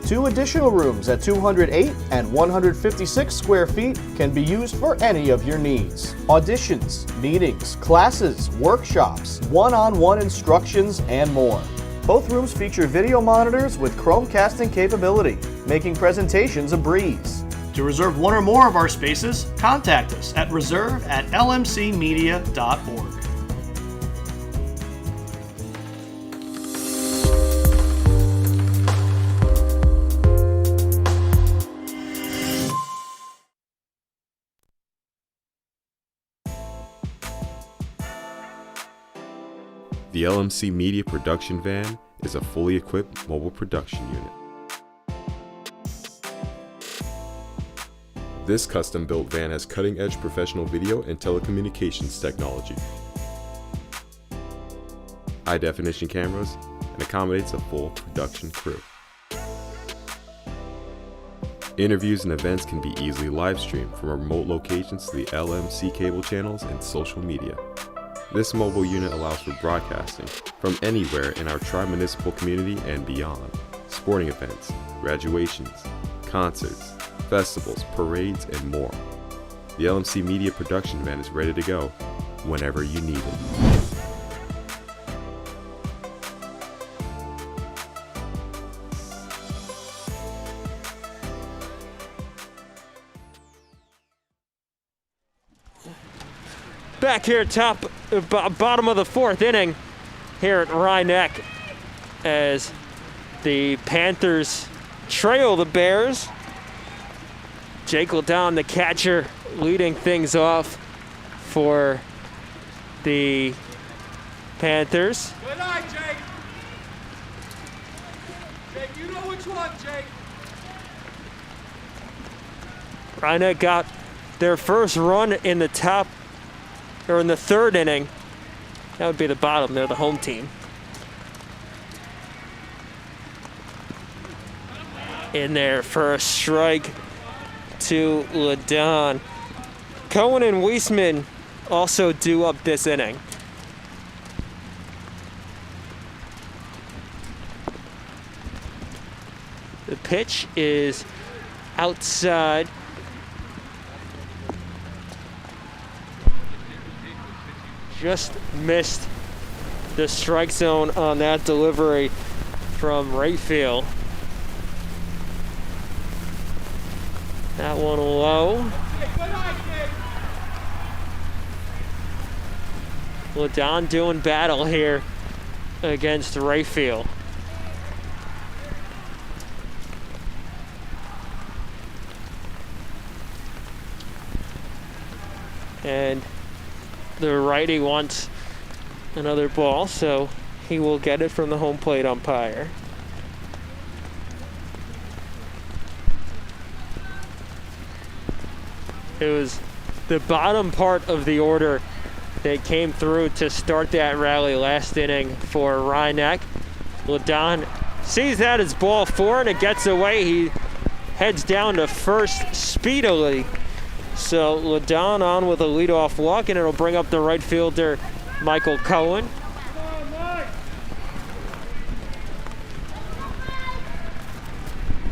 [SPEAKER 16] 2 additional rooms at 208 and 156 square feet can be used for any of your needs. Auditions, meetings, classes, workshops, one-on-one instructions, and more. Both rooms feature video monitors with Chromecasting capability, making presentations a breeze.
[SPEAKER 6] To reserve one or more of our spaces, contact us at reserve@lmcmedia.org.
[SPEAKER 3] The LMC Media Production Van is a fully equipped mobile production unit. This custom-built van has cutting-edge professional video and telecommunications technology, high-definition cameras, and accommodates a full production crew. Interviews and events can be easily live-streamed from remote locations to the LMC cable channels and social media. This mobile unit allows for broadcasting from anywhere in our tri-municipal community and beyond. Sporting events, graduations, concerts, festivals, parades, and more. The LMC Media Production Van is ready to go whenever you need it.
[SPEAKER 1] Back here bottom of the 4th inning here at Rhinebeck as the Panthers trail the Bears. Jake Ledon, the catcher, leading things off for the Panthers.
[SPEAKER 17] Good night, Jake. Jake, you know which one, Jake.
[SPEAKER 1] Rhinebeck got their first run in the 3rd inning. That would be the bottom. They're the home team. In there for a strike to Ledon. Cohen and Weisman also due up this inning. The pitch is outside. Just missed the strike zone on that delivery from Rayfield. That one low. Ledon doing battle here against Rayfield. And the righty wants another ball, so he will get it from the home plate umpire. It was the bottom part of the order that came through to start that rally last inning for Rhinebeck. Ledon sees that as ball 4 and it gets away. He heads down to first speedily. So Ledon on with a leadoff walk, and it'll bring up the right fielder, Michael Cohen.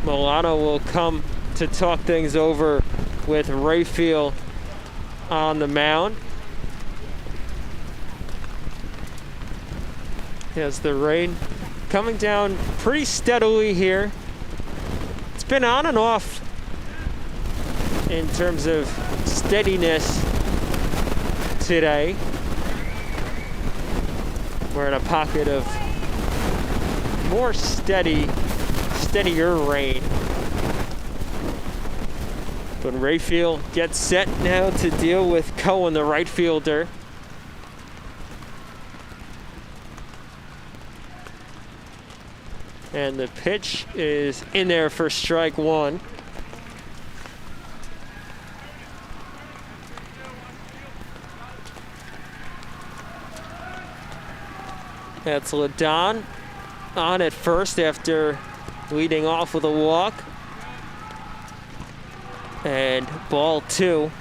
[SPEAKER 1] Milano will come to talk things over with Rayfield on the mound. As the rain coming down pretty steadily here. It's been on and off in terms of steadiness today. We're in a pocket of more steadier rain. But Rayfield gets set now to deal with Cohen, the right fielder. And the pitch is in there for strike 1. That's Ledon on at first after leading off with a walk. And ball 2.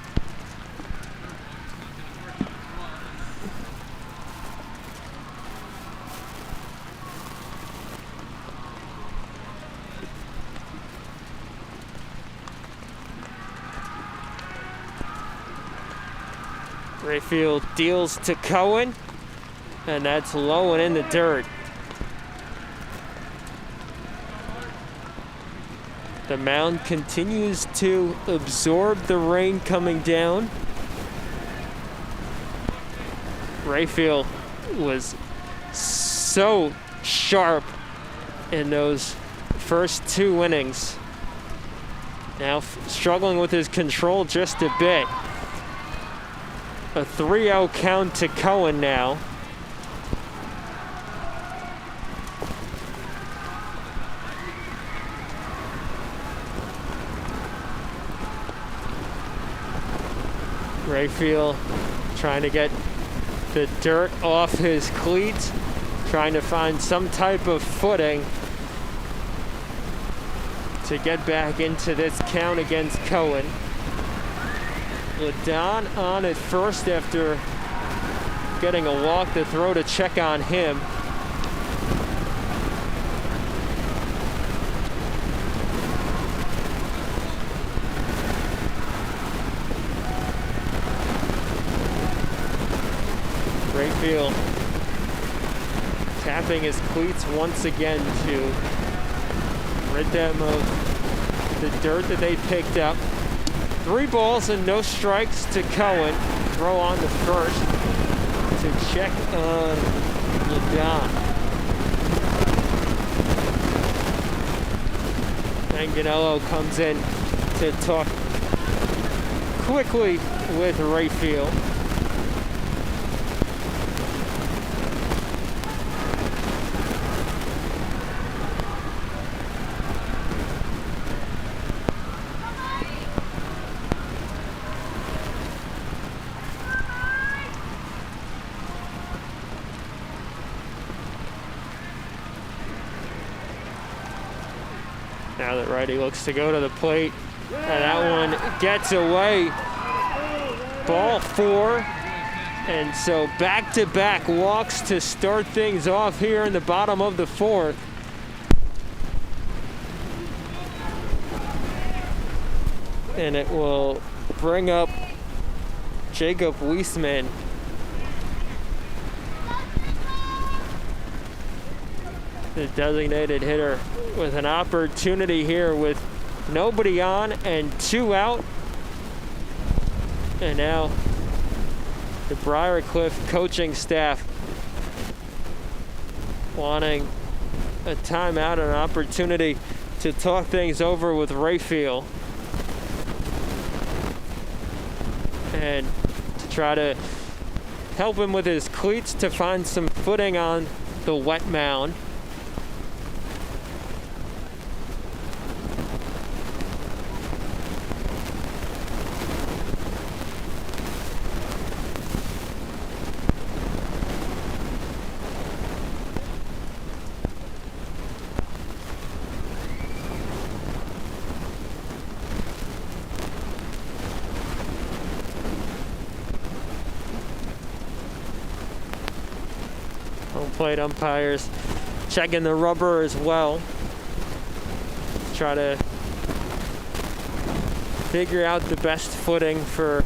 [SPEAKER 1] Rayfield deals to Cohen, and that's low and in the dirt. The mound continues to absorb the rain coming down. Rayfield was so sharp in those first 2 innings. Now struggling with his control just a bit. A 3-0 count to Cohen now. Rayfield trying to get the dirt off his cleats, trying to find some type of footing to get back into this count against Cohen. LaDon on at first after getting a walk to throw to check on him. Rayfield tapping his cleats once again to rid them of the dirt that they picked up. 3 balls and no strikes to Cohen. Throw on the first to check on LaDon. Manganello comes in to talk quickly with Rayfield. Now that righty looks to go to the plate, and that one gets away. Ball 4, and so back-to-back walks to start things off here in the bottom of the 4th. And it will bring up Jacob Weisman. The designated hitter with an opportunity here with nobody on and 2 out. And now the Briarcliff coaching staff wanting a timeout and an opportunity to talk things over with Rayfield and to try to help him with his cleats to find some footing on the wet mound. Home plate umpires checking the rubber as well. Try to figure out the best footing for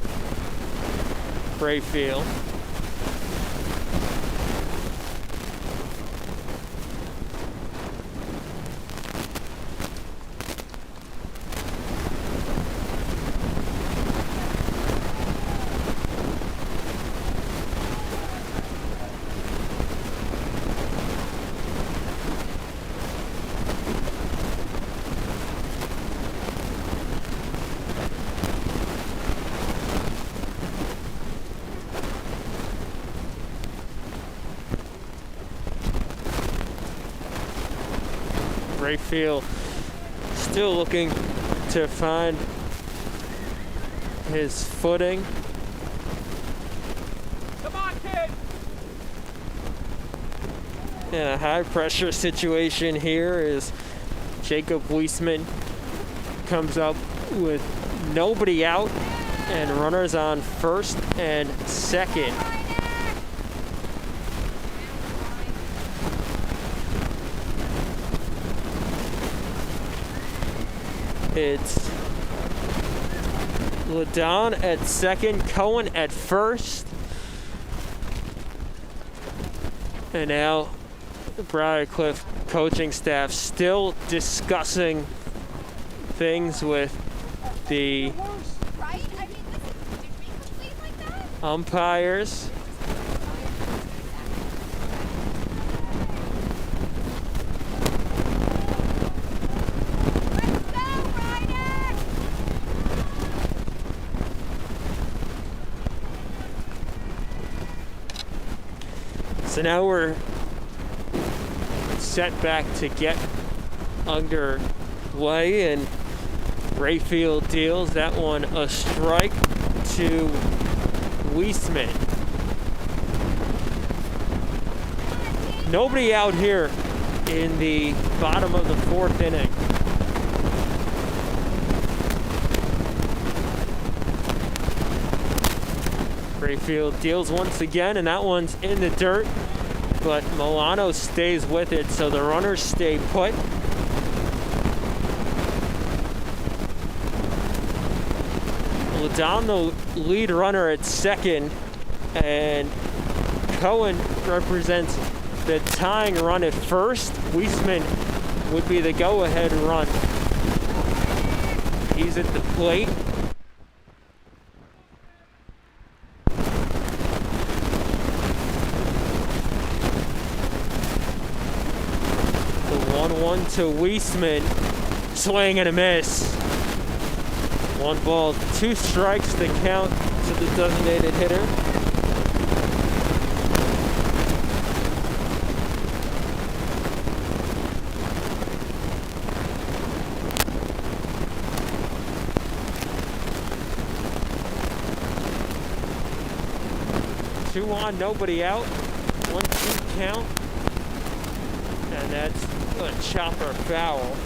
[SPEAKER 1] Rayfield. Rayfield still looking to find his footing.
[SPEAKER 17] Come on, kid!
[SPEAKER 1] in a high pressure situation here is Jacob Weisman comes up with nobody out and runners on first and second. It's Ladon at second, Cohen at first. And now the Briarcliff coaching staff still discussing things with the umpires. So now we're set back to get underway, and Rayfield deals that one a strike to Weisman. Nobody out here in the bottom of the fourth inning. Rayfield deals once again, and that one's in the dirt, but Milano stays with it, so the runners stay put. Ladon, the lead runner at second, and Cohen represents the tying run at first. Weisman would be the go-ahead run. He's at the plate. The 1-1 to Weisman. Swing and a miss. 1 ball, 2 strikes to count to the designated hitter. Two on, nobody out. 1-2 count. And that's a chopper foul.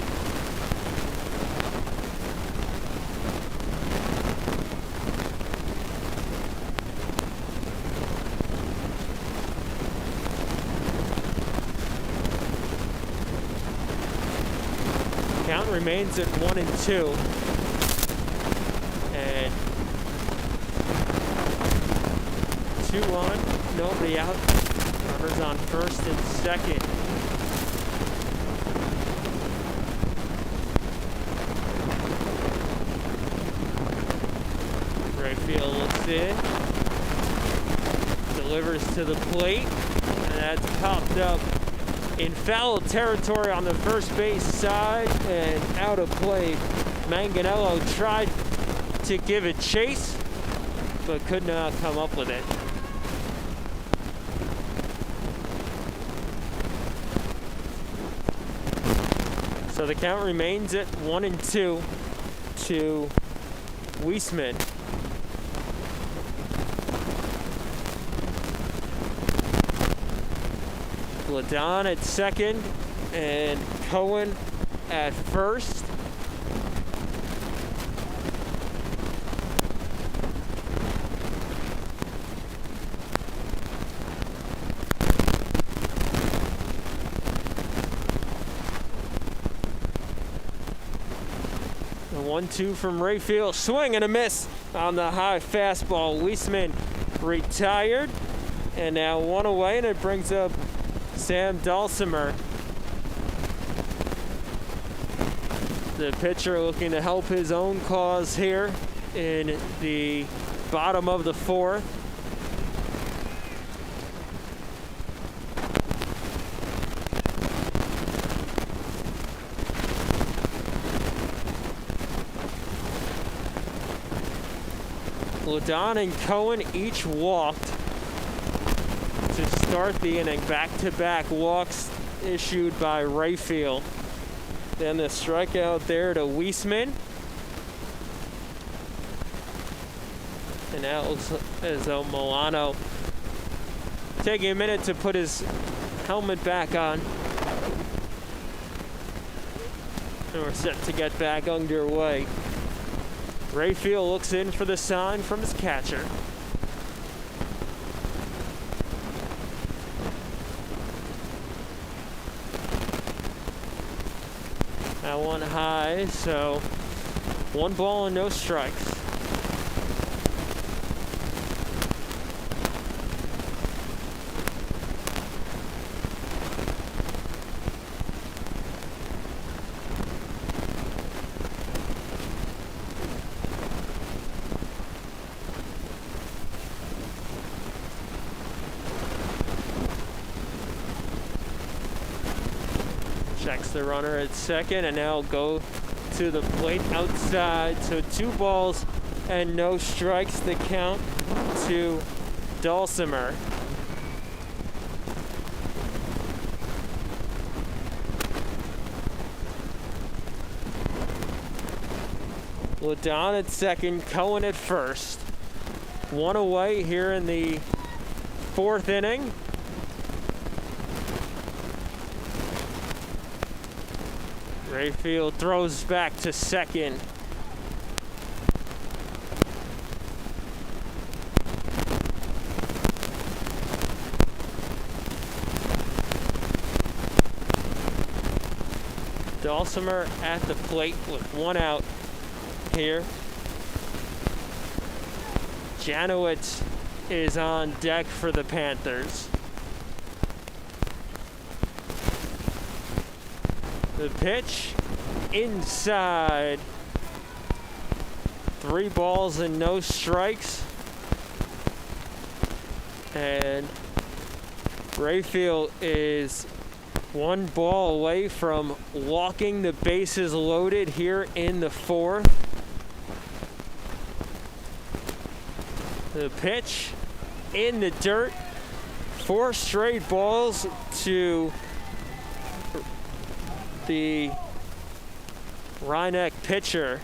[SPEAKER 1] Count remains at 1-2. And 2 on, nobody out. Runners on first and second. Rayfield looks in, delivers to the plate, and that's popped up in foul territory on the first base side and out of play. Manganello tried to give it chase, but could not come up with it. So the count remains at 1-2 to Weisman. Ladon at second and Cohen at first. The 1-2 from Rayfield, swing and a miss on the high fastball. Weisman retired, and now 1 away, and it brings up Sam Dulcimer. The pitcher looking to help his own cause here in the bottom of the fourth. Ladon and Cohen each walked to start the inning. Back-to-back walks issued by Rayfield. Then the strikeout there to Weisman. And now it looks as though Milano taking a minute to put his helmet back on. And we're set to get back underway. Rayfield looks in for the sign from his catcher. That one high, so 1 ball and no strikes. Checks the runner at second and now go to the plate outside. So 2 balls and no strikes to count to Dulcimer. LaDon at second, Cohen at first. 1 away here in the 4th inning. Rayfield throws back to second. Dulcimer at the plate with 1 out here. Janowitz is on deck for the Panthers. The pitch inside. 3 balls and no strikes. And Rayfield is 1 ball away from walking the bases loaded here in the 4th. The pitch in the dirt. 4 straight balls to the Rhineck pitcher.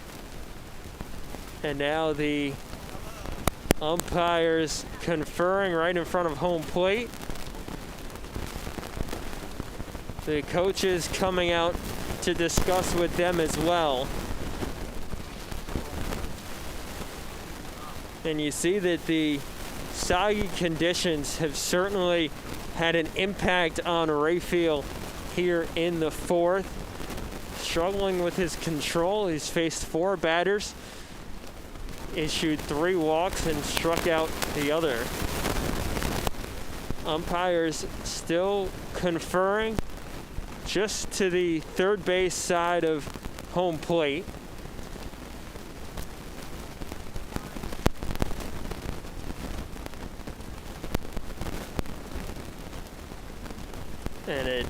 [SPEAKER 1] And now the umpires conferring right in front of home plate. The coaches coming out to discuss with them as well. And you see that the soggy conditions have certainly had an impact on Rayfield here in the 4th. Struggling with his control. He's faced 4 batters, issued 3 walks, and struck out the other. Umpires still conferring just to the 3rd base side of home plate. And it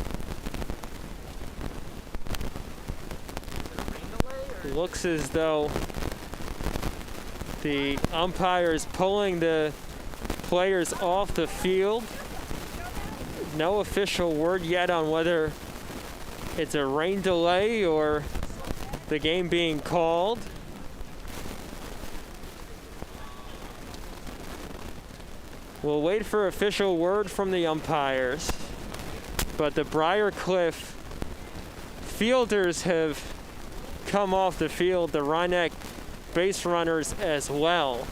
[SPEAKER 1] looks as though the umpire is pulling the players off the field. No official word yet on whether it's a rain delay or the game being called. We'll wait for official word from the umpires. But the Briarcliff fielders have come off the field, the Rhineck base runners as well.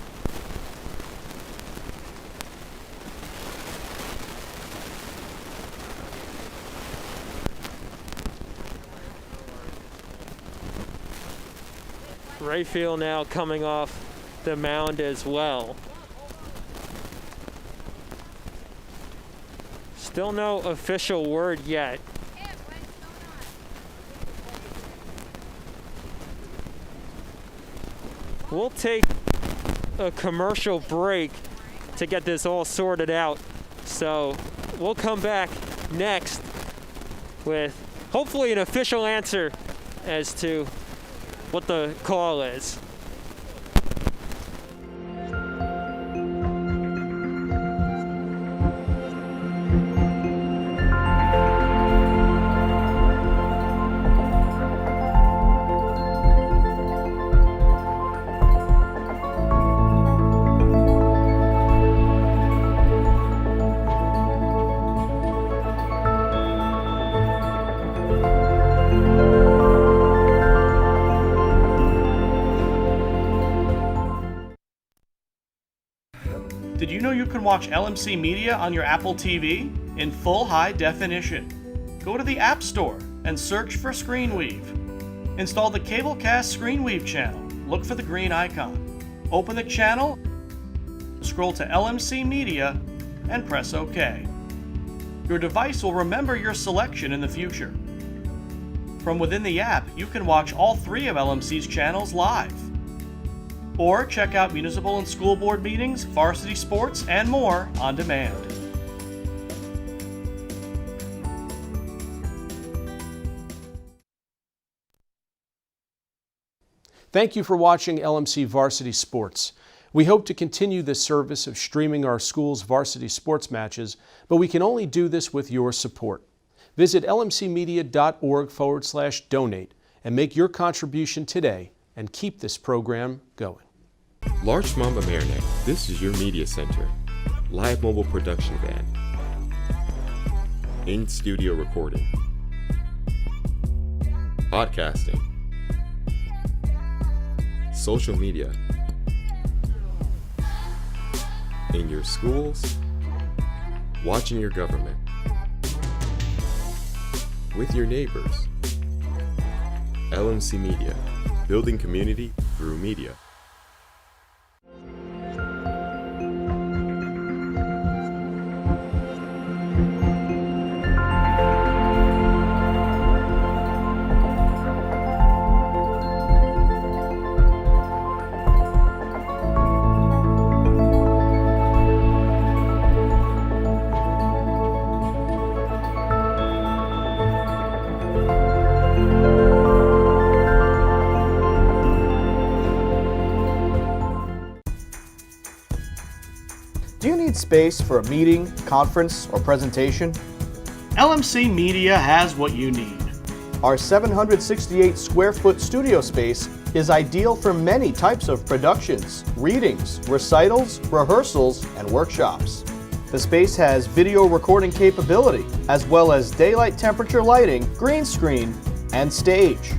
[SPEAKER 1] Rayfield now coming off the mound as well. Still no official word yet. We'll take a commercial break to get this all sorted out. So we'll come back next with hopefully an official answer as to what the call is.
[SPEAKER 6] Did you know you can watch LMC Media on your Apple TV in full high definition? Go to the App Store and search for ScreenWeave. Install the Cablecast ScreenWeave channel. Look for the green icon. Open the channel, scroll to LMC Media, and press OK. Your device will remember your selection in the future. From within the app, you can watch all 3 of LMC's channels live. Or check out municipal and school board meetings, varsity sports, and more on demand.
[SPEAKER 11] Thank you for watching LMC Varsity Sports. We hope to continue this service of streaming our school's varsity sports matches, but we can only do this with your support. Visit lmcmedia.org/donate and make your contribution today and keep this program going.
[SPEAKER 3] Large Mamba Marinette, this is your media center. Live mobile production van. In-studio recording. Podcasting. Social media. In your schools. Watching your government. With your neighbors. LMC Media, building community through media.
[SPEAKER 16] Do you need space for a meeting, conference, or presentation?
[SPEAKER 6] LMC Media has what you need.
[SPEAKER 16] Our 768 square foot studio space is ideal for many types of productions, readings, recitals, rehearsals, and workshops. The space has video recording capability, as well as daylight temperature lighting, green screen, and stage.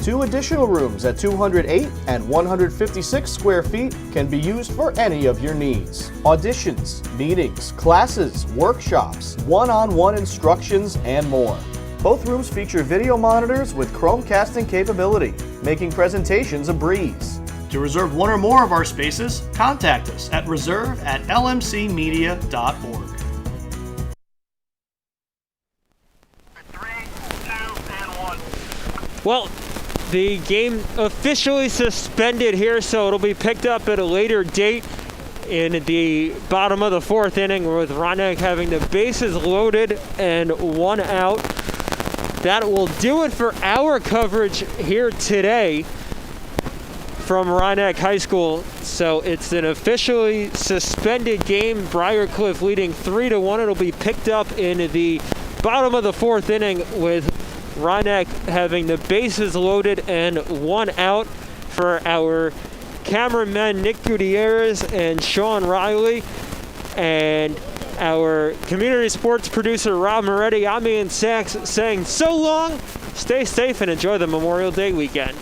[SPEAKER 16] 2 additional rooms at 208 and 156 square feet can be used for any of your needs. Auditions, meetings, classes, workshops, one-on-one instructions, and more. Both rooms feature video monitors with Chromecasting capability, making presentations a breeze.
[SPEAKER 6] To reserve one or more of our spaces, contact us at reserve@lmcmedia.org.
[SPEAKER 1] Well, the game officially suspended here, so it'll be picked up at a later date in the bottom of the 4th inning with Rhinebeck having the bases loaded and 1 out. That will do it for our coverage here today from Rhinebeck High School. So it's an officially suspended game. Briarcliff leading 3-1. It'll be picked up in the bottom of the 4th inning with Rhinebeck having the bases loaded and 1 out. For our cameramen Nick Gutierrez and Sean Riley and our community sports producer Rob Moretti, I'm Ian Sachs saying so long, stay safe, and enjoy the Memorial Day weekend.